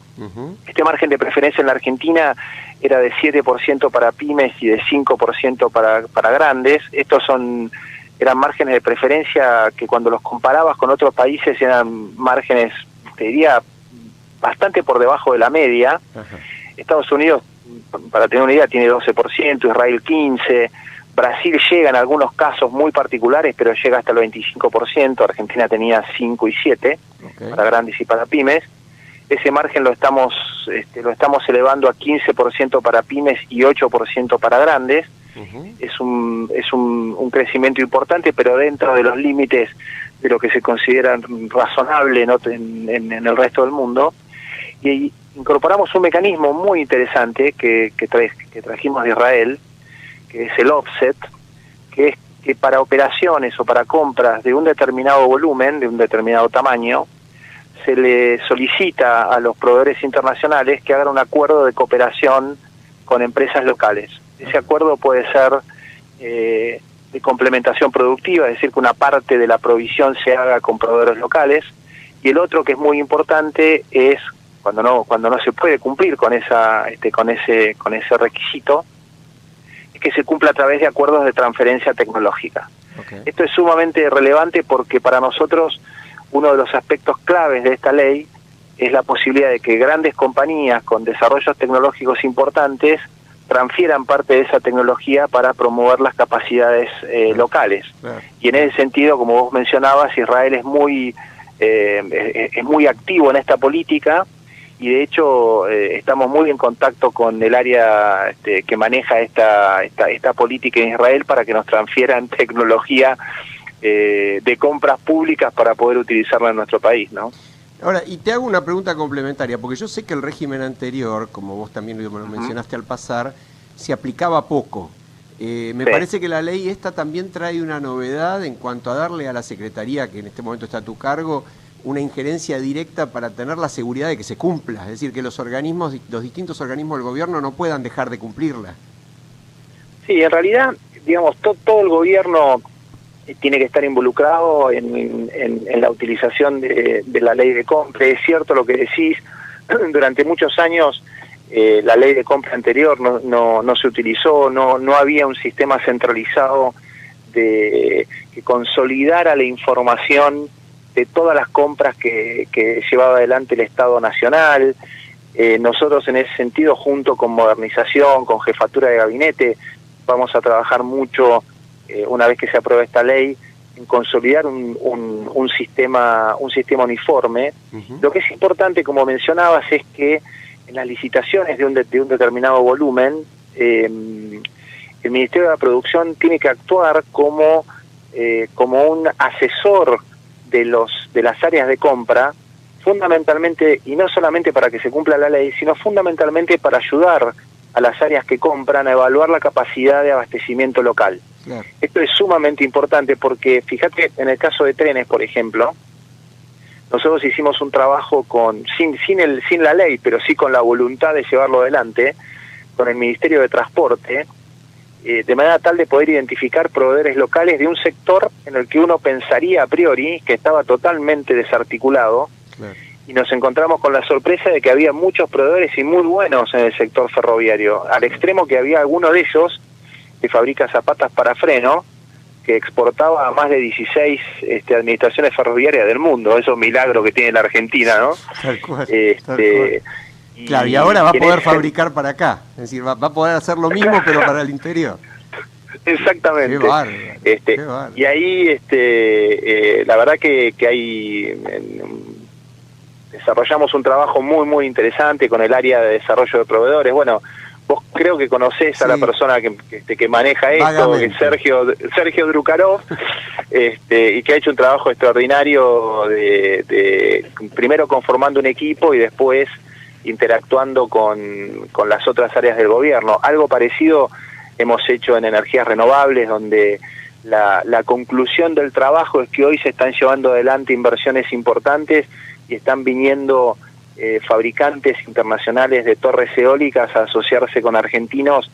Este margen de preferencia en la Argentina era de 7% para pymes y de 5% para grandes. Estos eran márgenes de preferencia que cuando los comparabas con otros países eran márgenes, te diría, bastante por debajo de la media. Estados Unidos, para tener una idea, tiene 12%, Israel 15%, Brasil llega en algunos casos muy particulares, pero llega hasta el 25%, Argentina tenía 5 y 7 para grandes y para pymes. Ese margen lo estamos elevando a 15% para pymes y 8% para grandes. Es un crecimiento importante, pero dentro de los límites de lo que se considera razonable en el resto del mundo. Y incorporamos un mecanismo muy interesante que trajimos de Israel, que es el offset, que es que para operaciones o para compras de un determinado volumen, de un determinado tamaño, se le solicita a los proveedores internacionales que hagan un acuerdo de cooperación con empresas locales. Ese acuerdo puede ser de complementación productiva, es decir, que una parte de la provisión se haga con proveedores locales, y el otro, que es muy importante, es cuando no se puede cumplir con ese requisito, es que se cumpla a través de acuerdos de transferencia tecnológica. Esto es sumamente relevante porque para nosotros uno de los aspectos claves de esta ley es la posibilidad de que grandes compañías con desarrollos tecnológicos importantes transfieran parte de esa tecnología para promover las capacidades locales. Y en ese sentido, como vos mencionabas, Israel es muy activo en esta política, y de hecho estamos muy en contacto con el área que maneja esta política en Israel para que nos transfieran tecnología de compras públicas para poder utilizarla en nuestro país, ¿no? Ahora, y te hago una pregunta complementaria, porque yo sé que el régimen anterior, como vos también me lo mencionaste al pasar, se aplicaba poco. Me parece que la ley esta también trae una novedad en cuanto a darle a la Secretaría, que en este momento está a tu cargo, una injerencia directa para tener la seguridad de que se cumpla, es decir, que los distintos organismos del gobierno no puedan dejar de cumplirla. Sí, en realidad, digamos, todo el gobierno tiene que estar involucrado en la utilización de la ley de compra. Es cierto lo que decís, durante muchos años la ley de compra anterior no se utilizó, no había un sistema centralizado que consolidara la información de todas las compras que llevaba adelante el Estado Nacional. Nosotros en ese sentido, junto con Modernización, con Jefatura de Gabinete, vamos a trabajar mucho, una vez que se apruebe esta ley, en consolidar un sistema uniforme. Lo que es importante, como mencionabas, es que en las licitaciones de un determinado volumen, el Ministerio de la Producción tiene que actuar como un asesor de las áreas de compra, fundamentalmente, y no solamente para que se cumpla la ley, sino fundamentalmente para ayudar a las áreas que compran a evaluar la capacidad de abastecimiento local. Claro. Esto es sumamente importante porque, fíjate, en el caso de trenes, por ejemplo, nosotros hicimos un trabajo sin la ley, pero sí con la voluntad de llevarlo adelante, con el Ministerio de Transporte, de manera tal de poder identificar proveedores locales de un sector en el que uno pensaría a priori que estaba totalmente desarticulado. Claro. Y nos encontramos con la sorpresa de que había muchos proveedores y muy buenos en el sector ferroviario, al extremo que había alguno de ellos que fabrica zapatas para freno, que exportaba a más de 16 administraciones ferroviarias del mundo. Eso es un milagro que tiene la Argentina, ¿no? Tal cual, tal cual. Claro, y ahora va a poder fabricar para acá, es decir, va a poder hacer lo mismo pero para el interior. Exactamente. Qué bárbaro, qué bárbaro. Y ahí la verdad que hay desarrollamos un trabajo muy interesante con el área de desarrollo de proveedores. Bueno, vos creo que conocés a la persona que maneja esto, que es Sergio Drukarov, y que ha hecho un trabajo extraordinario de primero conformando un equipo y después interactuando con las otras áreas del gobierno. Algo parecido hemos hecho en energías renovables, donde la conclusión del trabajo es que hoy se están llevando adelante inversiones importantes y están viniendo fabricantes internacionales de torres eólicas a asociarse con argentinos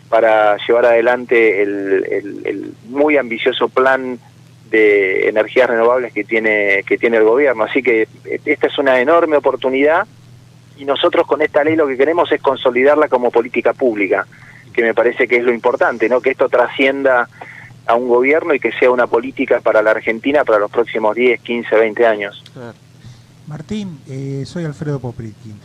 para llevar adelante el muy ambicioso plan de energías renovables que tiene el gobierno. Así que esta es una enorme oportunidad, y nosotros con esta ley lo que queremos es consolidarla como política pública, que me parece que es lo importante, ¿no? Que esto trascienda a un gobierno y que sea una política para la Argentina para los próximos 10, 15, 20 años. Martín, soy Alfredo Poprikin.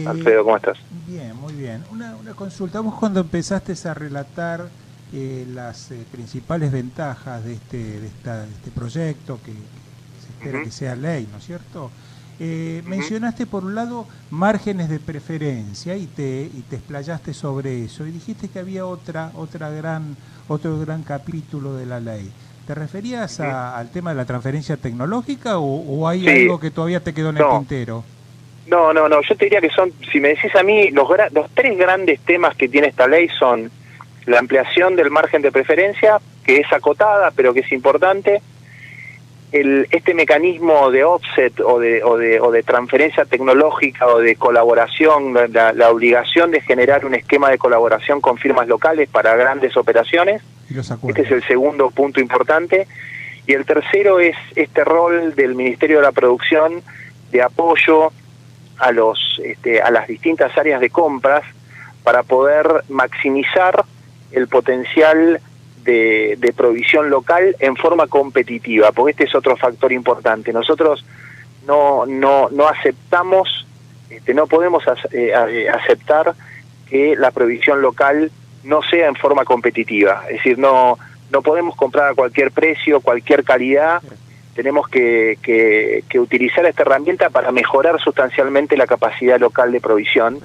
Alfredo, ¿cómo estás? Bien, muy bien. Una consulta. Vos, cuando empezaste a relatar las principales ventajas de este proyecto, que se espera que sea ley, ¿no es cierto? Mencionaste por un lado márgenes de preferencia y te explayaste sobre eso, y dijiste que había otro gran capítulo de la ley. ¿Te referías al tema de la transferencia tecnológica o hay algo que todavía te quedó en el tintero? No, yo te diría que son, si me decís a mí, los tres grandes temas que tiene esta ley son la ampliación del margen de preferencia, que es acotada pero que es importante, este mecanismo de offset o de transferencia tecnológica o de colaboración, la obligación de generar un esquema de colaboración con firmas locales para grandes operaciones. Este es el segundo punto importante. Y el tercero es este rol del Ministerio de la Producción de apoyo a las distintas áreas de compras para poder maximizar el potencial de provisión local en forma competitiva, porque este es otro factor importante. Nosotros no aceptamos, no podemos aceptar que la provisión local no sea en forma competitiva. Es decir, no podemos comprar a cualquier precio, cualquier calidad. Tenemos que utilizar esta herramienta para mejorar sustancialmente la capacidad local de provisión,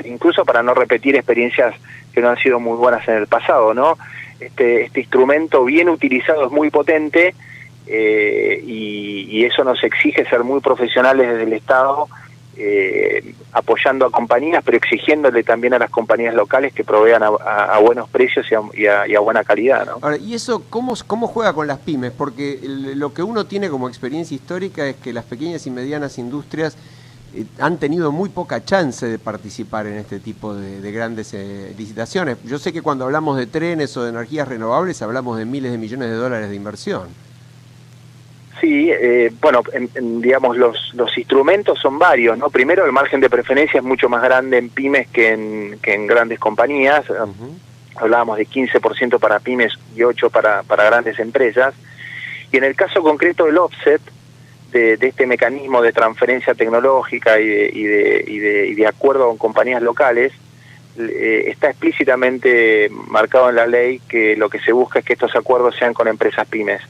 incluso para no repetir experiencias que no han sido muy buenas en el pasado, ¿no? Este instrumento bien utilizado es muy potente, y eso nos exige ser muy profesionales desde el Estado, apoyando a compañías, pero exigiéndole también a las compañías locales que provean a buenos precios y a buena calidad, ¿no? Ahora, ¿y eso cómo juega con las pymes? Porque lo que uno tiene como experiencia histórica es que las pequeñas y medianas industrias han tenido muy poca chance de participar en este tipo de grandes licitaciones. Yo sé que cuando hablamos de trenes o de energías renovables hablamos de miles de millones de dólares de inversión. Sí, bueno, digamos, los instrumentos son varios, ¿no? Primero, el margen de preferencia es mucho más grande en pymes que en grandes compañías. Hablábamos de 15% para pymes y 8% para grandes empresas. Y en el caso concreto del offset, de este mecanismo de transferencia tecnológica y de acuerdo con compañías locales, está explícitamente marcado en la ley que lo que se busca es que estos acuerdos sean con empresas pymes.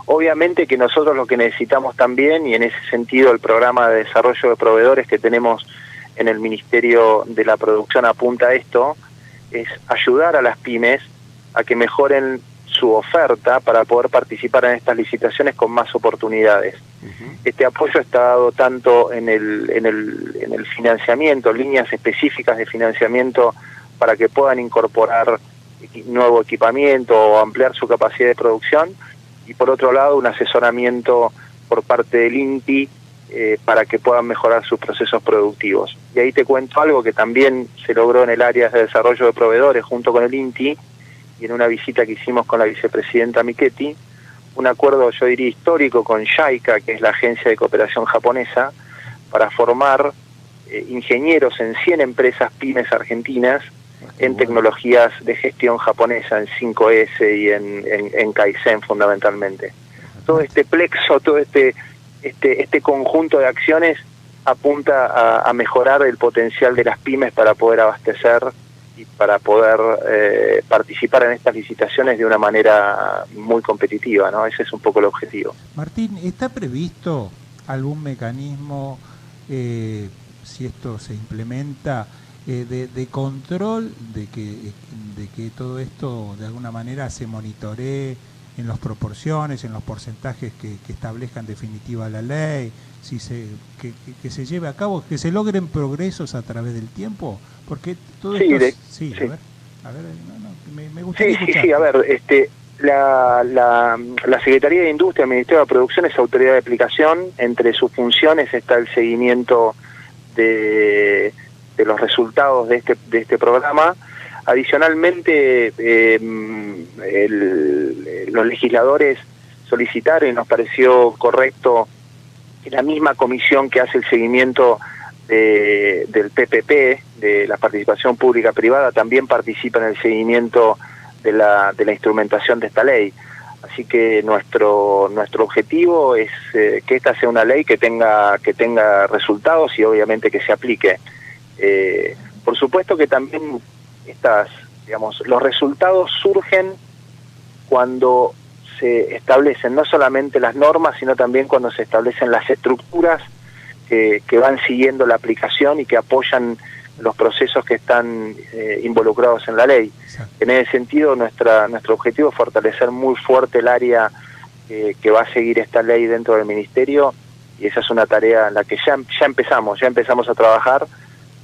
Obviamente que nosotros lo que necesitamos también, y en ese sentido el programa de desarrollo de proveedores que tenemos en el Ministerio de la Producción apunta a esto, es ayudar a las pymes a que mejoren su oferta para poder participar en estas licitaciones con más oportunidades. Este apoyo está dado tanto en el financiamiento, líneas específicas de financiamiento para que puedan incorporar nuevo equipamiento o ampliar su capacidad de producción, y por otro lado un asesoramiento por parte del INTI para que puedan mejorar sus procesos productivos. Y ahí te cuento algo que también se logró en el área de desarrollo de proveedores junto con el INTI, y en una visita que hicimos con la vicepresidenta Michetti, un acuerdo, yo diría, histórico con JICA, que es la agencia de cooperación japonesa, para formar ingenieros en 100 empresas pymes argentinas en tecnologías de gestión japonesa, en 5S y en Kaizen fundamentalmente. Todo este plexo, todo este conjunto de acciones apunta a mejorar el potencial de las pymes para poder abastecer y para poder participar en estas licitaciones de una manera muy competitiva, ¿no? Ese es un poco el objetivo. Martín, ¿está previsto algún mecanismo, si esto se implementa, de control de que todo esto de alguna manera se monitoree en las proporciones, en los porcentajes que establezca en definitiva la ley, que se lleve a cabo, que se logren progresos a través del tiempo? Porque todo esto... A ver, me gustaría escuchar. Sí, a ver, la Secretaría de Industria, el Ministerio de Producción es autoridad de aplicación. Entre sus funciones está el seguimiento de los resultados de este programa. Adicionalmente, los legisladores solicitaron, y nos pareció correcto, que la misma comisión que hace el seguimiento del PPP, de la participación pública-privada, también participa en el seguimiento de la instrumentación de esta ley. Así que nuestro objetivo es que esta sea una ley que tenga resultados y obviamente que se aplique. Por supuesto que también los resultados surgen cuando se establecen no solamente las normas, sino también cuando se establecen las estructuras que van siguiendo la aplicación y que apoyan los procesos que están involucrados en la ley. Exacto. En ese sentido, nuestro objetivo es fortalecer muy fuerte el área que va a seguir esta ley dentro del Ministerio, y esa es una tarea en la que ya empezamos a trabajar,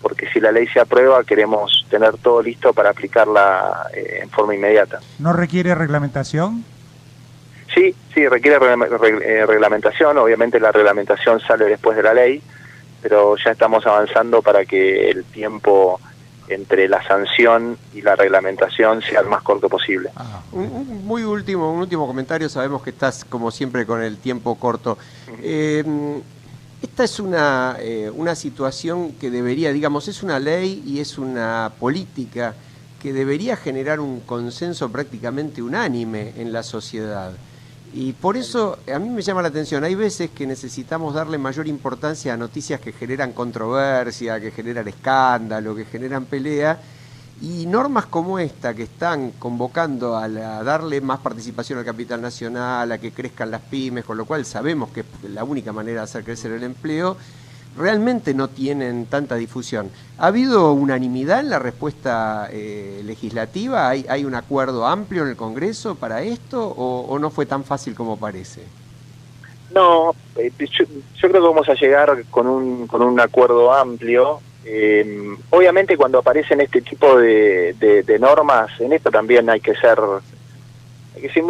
porque si la ley se aprueba queremos tener todo listo para aplicarla en forma inmediata. ¿No requiere reglamentación? Sí, requiere reglamentación. Obviamente la reglamentación sale después de la ley, pero ya estamos avanzando para que el tiempo entre la sanción y la reglamentación sea el más corto posible. Un último comentario. Sabemos que estás, como siempre, con el tiempo corto. Esta es una situación que debería, digamos, es una ley y es una política que debería generar un consenso prácticamente unánime en la sociedad. Y por eso a mí me llama la atención, hay veces que necesitamos darle mayor importancia a noticias que generan controversia, que generan escándalo, que generan pelea, y normas como esta que están convocando a darle más participación al capital nacional, a que crezcan las pymes, con lo cual sabemos que es la única manera de hacer crecer el empleo, realmente no tienen tanta difusión. ¿Ha habido unanimidad en la respuesta legislativa? ¿Hay un acuerdo amplio en el Congreso para esto o no fue tan fácil como parece? No, yo creo que vamos a llegar con un acuerdo amplio. Obviamente cuando aparecen este tipo de normas, en esto también hay que ser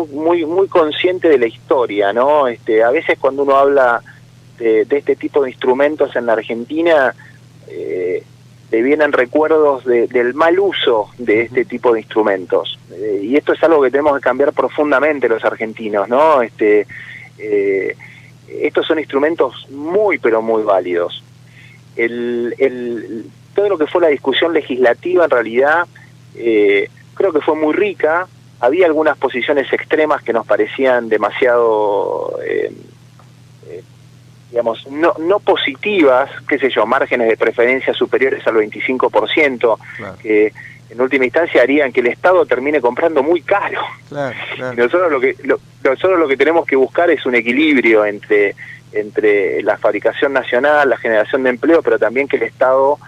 muy consciente de la historia, ¿no? A veces cuando uno habla de este tipo de instrumentos en la Argentina, le vienen recuerdos del mal uso de este tipo de instrumentos, y esto es algo que tenemos que cambiar profundamente los argentinos, ¿no? Estos son instrumentos muy pero muy válidos. Todo lo que fue la discusión legislativa en realidad creo que fue muy rica. Había algunas posiciones extremas que nos parecían demasiado no positivas, qué sé yo, márgenes de preferencia superiores al 25%, claro, que en última instancia harían que el Estado termine comprando muy caro. Claro. Y nosotros lo que tenemos que buscar es un equilibrio entre la fabricación nacional, la generación de empleo, pero también que el Estado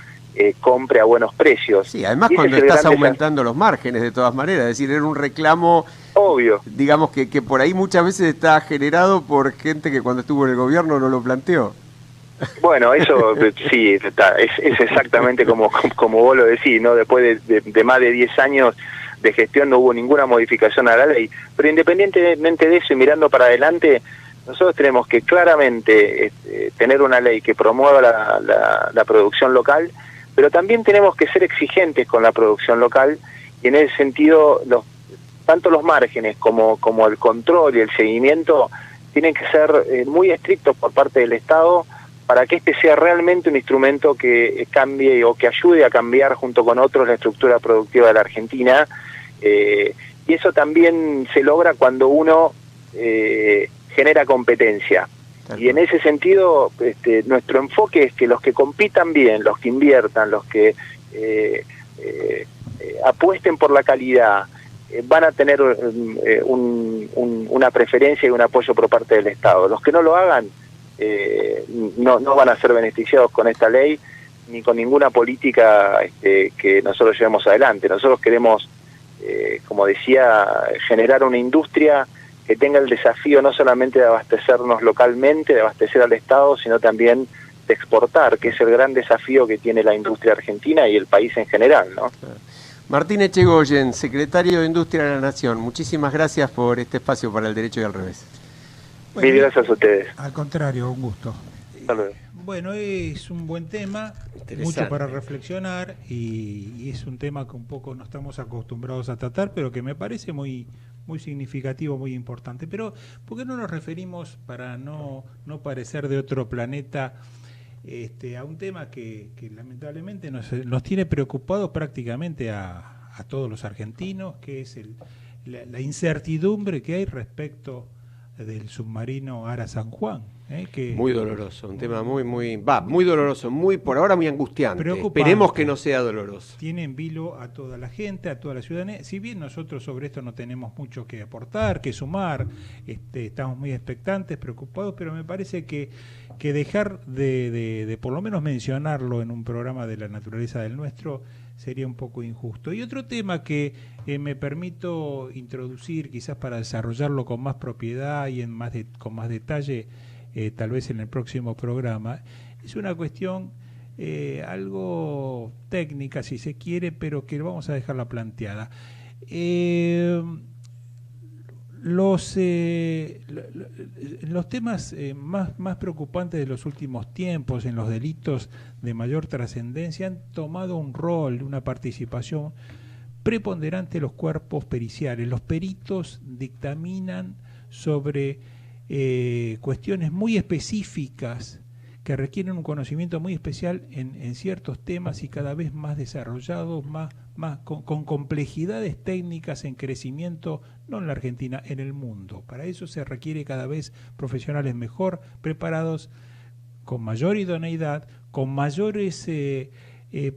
compre a buenos precios. Sí, además cuando estás aumentando los márgenes de todas maneras, es decir, era un reclamo obvio, digamos que por ahí muchas veces está generado por gente que cuando estuvo en el gobierno no lo planteó. Bueno, eso sí, es exactamente como vos lo decís, ¿no? Después de más de 10 años de gestión no hubo ninguna modificación a la ley, pero independientemente de eso y mirando para adelante, nosotros tenemos que claramente tener una ley que promueva la producción local, pero también tenemos que ser exigentes con la producción local, y en ese sentido tanto los márgenes como el control y el seguimiento tienen que ser muy estrictos por parte del Estado para que este sea realmente un instrumento que cambie o que ayude a cambiar junto con otros la estructura productiva de la Argentina, y eso también se logra cuando uno genera competencia. Y en ese sentido nuestro enfoque es que los que compitan bien, los que inviertan, los que apuesten por la calidad, van a tener una preferencia y un apoyo por parte del Estado. Los que no lo hagan no van a ser beneficiados con esta ley ni con ninguna política que nosotros llevemos adelante. Nosotros queremos, como decía, generar una industria que tenga el desafío no solamente de abastecernos localmente, de abastecer al Estado, sino también de exportar, que es el gran desafío que tiene la industria argentina y el país en general, ¿no? Martín Echegoyen, secretario de Industria de la Nación, muchísimas gracias por este espacio para el Derecho y al Revés. Mil gracias a ustedes. Al contrario, un gusto. Hasta luego. Bueno, es un buen tema, mucho para reflexionar y es un tema que un poco no estamos acostumbrados a tratar, pero que me parece muy significativo, muy importante. Pero, ¿por qué no nos referimos, para no parecer de otro planeta, a un tema que lamentablemente nos tiene preocupados prácticamente a todos los argentinos, que es la incertidumbre que hay respecto del submarino Ara San Juan? Que muy doloroso, un tema muy doloroso, por ahora muy angustiante. Esperemos que no sea doloroso. Tiene en vilo a toda la gente, a toda la ciudadanía. Si bien nosotros sobre esto no tenemos mucho que aportar, que sumar, estamos muy expectantes, preocupados, pero me parece que dejar de por lo menos mencionarlo en un programa de la naturaleza del nuestro sería un poco injusto. Y otro tema que me permito introducir, quizás para desarrollarlo con más propiedad y con más detalle, tal vez en el próximo programa, es una cuestión algo técnica, si se quiere, pero que vamos a dejarla planteada. Los temas más preocupantes de los últimos tiempos, en los delitos de mayor trascendencia, han tomado un rol, una participación preponderante de los cuerpos periciales. Los peritos dictaminan sobre cuestiones muy específicas que requieren un conocimiento muy especial en ciertos temas y cada vez más desarrollados, con complejidades técnicas en crecimiento, no en la Argentina, en el mundo. Para eso se requiere cada vez profesionales mejor preparados, con mayor idoneidad, con mayores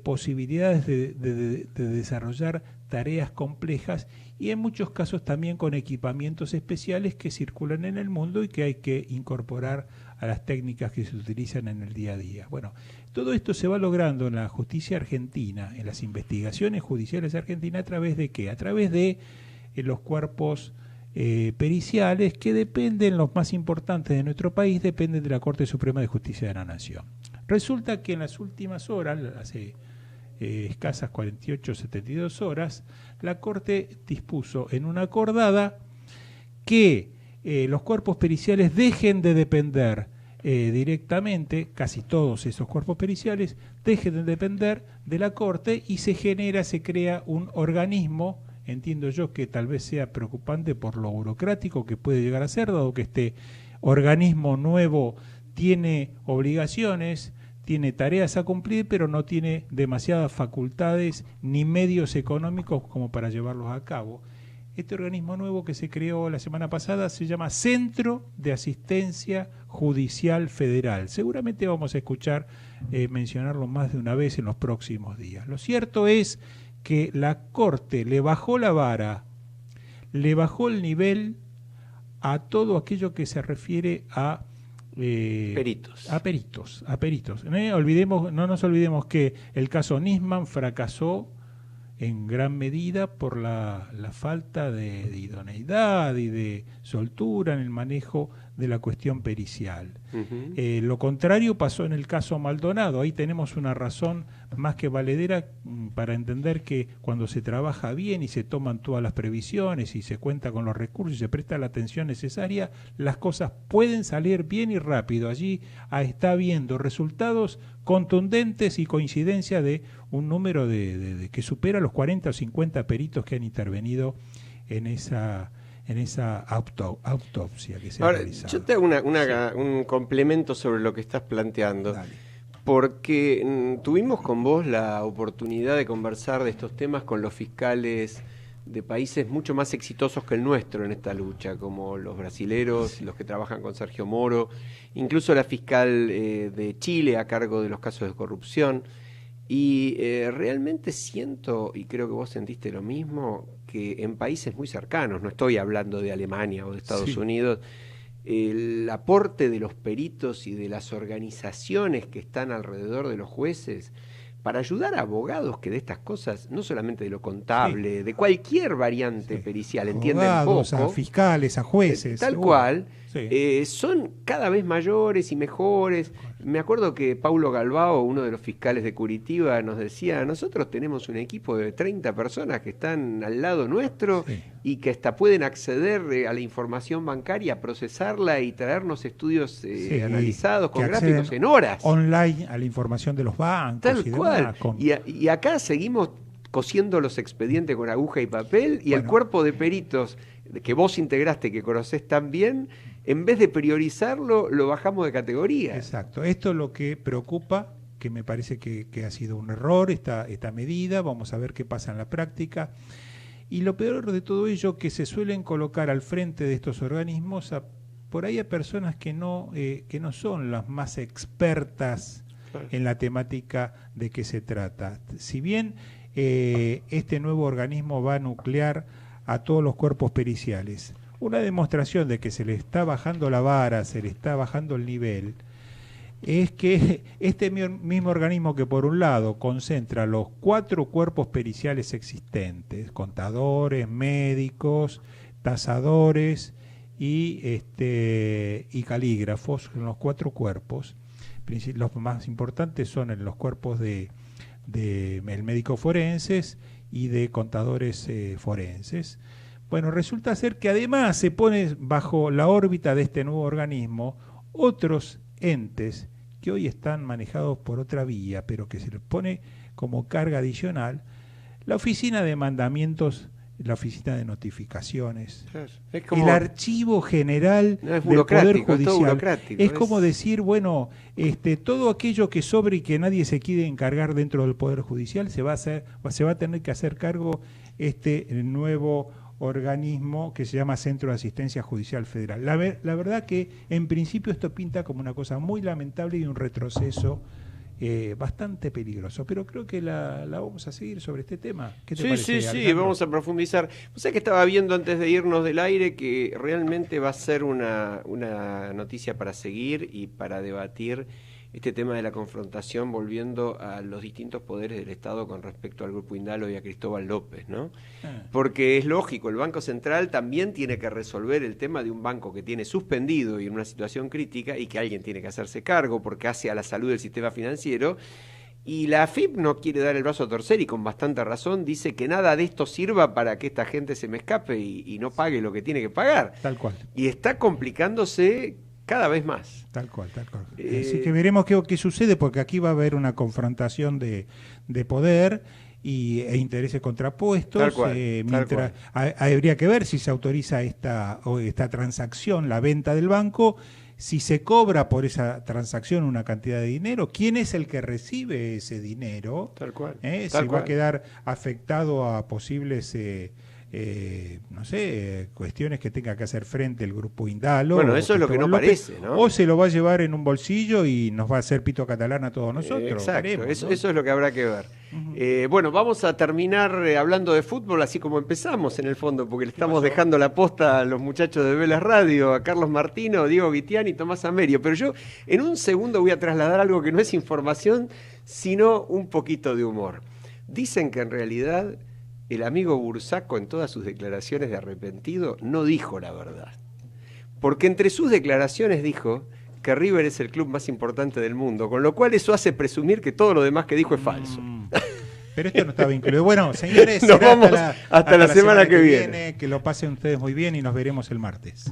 posibilidades de desarrollar tareas complejas y en muchos casos también con equipamientos especiales que circulan en el mundo y que hay que incorporar a las técnicas que se utilizan en el día a día. Bueno, todo esto se va logrando en la justicia argentina, en las investigaciones judiciales argentinas, ¿a través de qué? A través de los cuerpos periciales que dependen, los más importantes de nuestro país, dependen de la Corte Suprema de Justicia de la Nación. Resulta que en las últimas horas, hace escasas 48, 72 horas, la Corte dispuso en una acordada que los cuerpos periciales dejen de depender directamente, casi todos esos cuerpos periciales, dejen de depender de la Corte y se crea un organismo, entiendo yo que tal vez sea preocupante por lo burocrático que puede llegar a ser, dado que este organismo nuevo tiene obligaciones, tiene tareas a cumplir, pero no tiene demasiadas facultades ni medios económicos como para llevarlos a cabo. Este organismo nuevo que se creó la semana pasada se llama Centro de Asistencia Judicial Federal. Seguramente vamos a escuchar mencionarlo más de una vez en los próximos días. Lo cierto es que la Corte le bajó la vara, le bajó el nivel a todo aquello que se refiere a peritos. A peritos. No nos olvidemos que el caso Nisman fracasó en gran medida por la falta de idoneidad y de soltura en el manejo de la cuestión pericial. Uh-huh. Lo contrario pasó en el caso Maldonado. Ahí tenemos una razón más que valedera para entender que cuando se trabaja bien y se toman todas las previsiones y se cuenta con los recursos y se presta la atención necesaria, las cosas pueden salir bien y rápido. Allí está habiendo resultados contundentes y coincidencia de un número de que supera los 40 o 50 peritos que han intervenido en esa autopsia que se ha realizado. Yo te hago un complemento sobre lo que estás planteando. Dale. Porque tuvimos con vos la oportunidad de conversar de estos temas con los fiscales de países mucho más exitosos que el nuestro en esta lucha, como los brasileros, sí, los que trabajan con Sergio Moro, incluso la fiscal de Chile a cargo de los casos de corrupción. Y realmente siento, y creo que vos sentiste lo mismo, que en países muy cercanos, no estoy hablando de Alemania o de Estados Unidos, el aporte de los peritos y de las organizaciones que están alrededor de los jueces para ayudar a abogados que de estas cosas, no solamente de lo contable, de cualquier variante pericial, entienden abogados, poco, a fiscales, a jueces, tal cual, son cada vez mayores y mejores. Me acuerdo que Paulo Galbao, uno de los fiscales de Curitiba, nos decía, nosotros tenemos un equipo de 30 personas que están al lado nuestro y que hasta pueden acceder a la información bancaria, procesarla y traernos estudios analizados con gráficos en horas. Online a la información de los bancos. Tal cual. Y acá seguimos cosiendo los expedientes con aguja y papel y el cuerpo de peritos que vos integraste, que conocés tan bien, en vez de priorizarlo, lo bajamos de categoría. Exacto. Esto es lo que preocupa, que me parece que ha sido un error esta medida. Vamos a ver qué pasa en la práctica. Y lo peor de todo ello, que se suelen colocar al frente de estos organismos por ahí a personas que no son las más expertas en la temática de que se trata. Si bien este nuevo organismo va a nuclear a todos los cuerpos periciales, una demostración de que se le está bajando la vara, se le está bajando el nivel, es que este mismo organismo que por un lado concentra los 4 cuerpos periciales existentes, contadores, médicos, tasadores y calígrafos, en los 4 cuerpos, los más importantes son en los cuerpos de médicos forenses y de contadores forenses. Bueno, resulta ser que además se pone bajo la órbita de este nuevo organismo otros entes que hoy están manejados por otra vía, pero que se les pone como carga adicional, la oficina de mandamientos, la oficina de notificaciones, el archivo general del Poder Judicial. Es como decir, bueno, todo aquello que sobre y que nadie se quiere encargar dentro del Poder Judicial se va a tener que hacer cargo este nuevo organismo que se llama Centro de Asistencia Judicial Federal. La verdad que en principio esto pinta como una cosa muy lamentable y un retroceso bastante peligroso, pero creo que la vamos a seguir sobre este tema. ¿Qué te parece, Alejandro? Vamos a profundizar. O sea que estaba viendo antes de irnos del aire que realmente va a ser una noticia para seguir y para debatir este tema de la confrontación, volviendo a los distintos poderes del Estado con respecto al Grupo Indalo y a Cristóbal López, ¿no? Porque es lógico, el Banco Central también tiene que resolver el tema de un banco que tiene suspendido y en una situación crítica y que alguien tiene que hacerse cargo porque hace a la salud del sistema financiero. Y la AFIP no quiere dar el brazo a torcer y con bastante razón dice que nada de esto sirva para que esta gente se me escape y no pague lo que tiene que pagar. Tal cual. Y está complicándose cada vez más. Tal cual. Así que veremos qué sucede, porque aquí va a haber una confrontación de poder e intereses contrapuestos. Tal cual. Habría que ver si se autoriza esta transacción, la venta del banco, si se cobra por esa transacción una cantidad de dinero, quién es el que recibe ese dinero. Tal cual. Si va a quedar afectado a posibles cuestiones que tenga que hacer frente el Grupo Indalo. Bueno, eso es lo que no parece, ¿no? O se lo va a llevar en un bolsillo y nos va a hacer pito catalán a todos nosotros. Exacto, veremos, eso es lo que habrá que ver. Bueno, vamos a terminar hablando de fútbol así como empezamos en el fondo, porque le estamos dejando la posta a los muchachos de Vélez Radio, a Carlos Martino, Diego Guitián y Tomás Amerio. Pero yo en un segundo voy a trasladar algo que no es información, sino un poquito de humor. Dicen que en realidad el amigo Bursaco en todas sus declaraciones de arrepentido no dijo la verdad. Porque entre sus declaraciones dijo que River es el club más importante del mundo, con lo cual eso hace presumir que todo lo demás que dijo es falso. Pero esto no estaba incluido. Bueno, señores, nos vamos hasta la semana que viene. Que lo pasen ustedes muy bien y nos veremos el martes.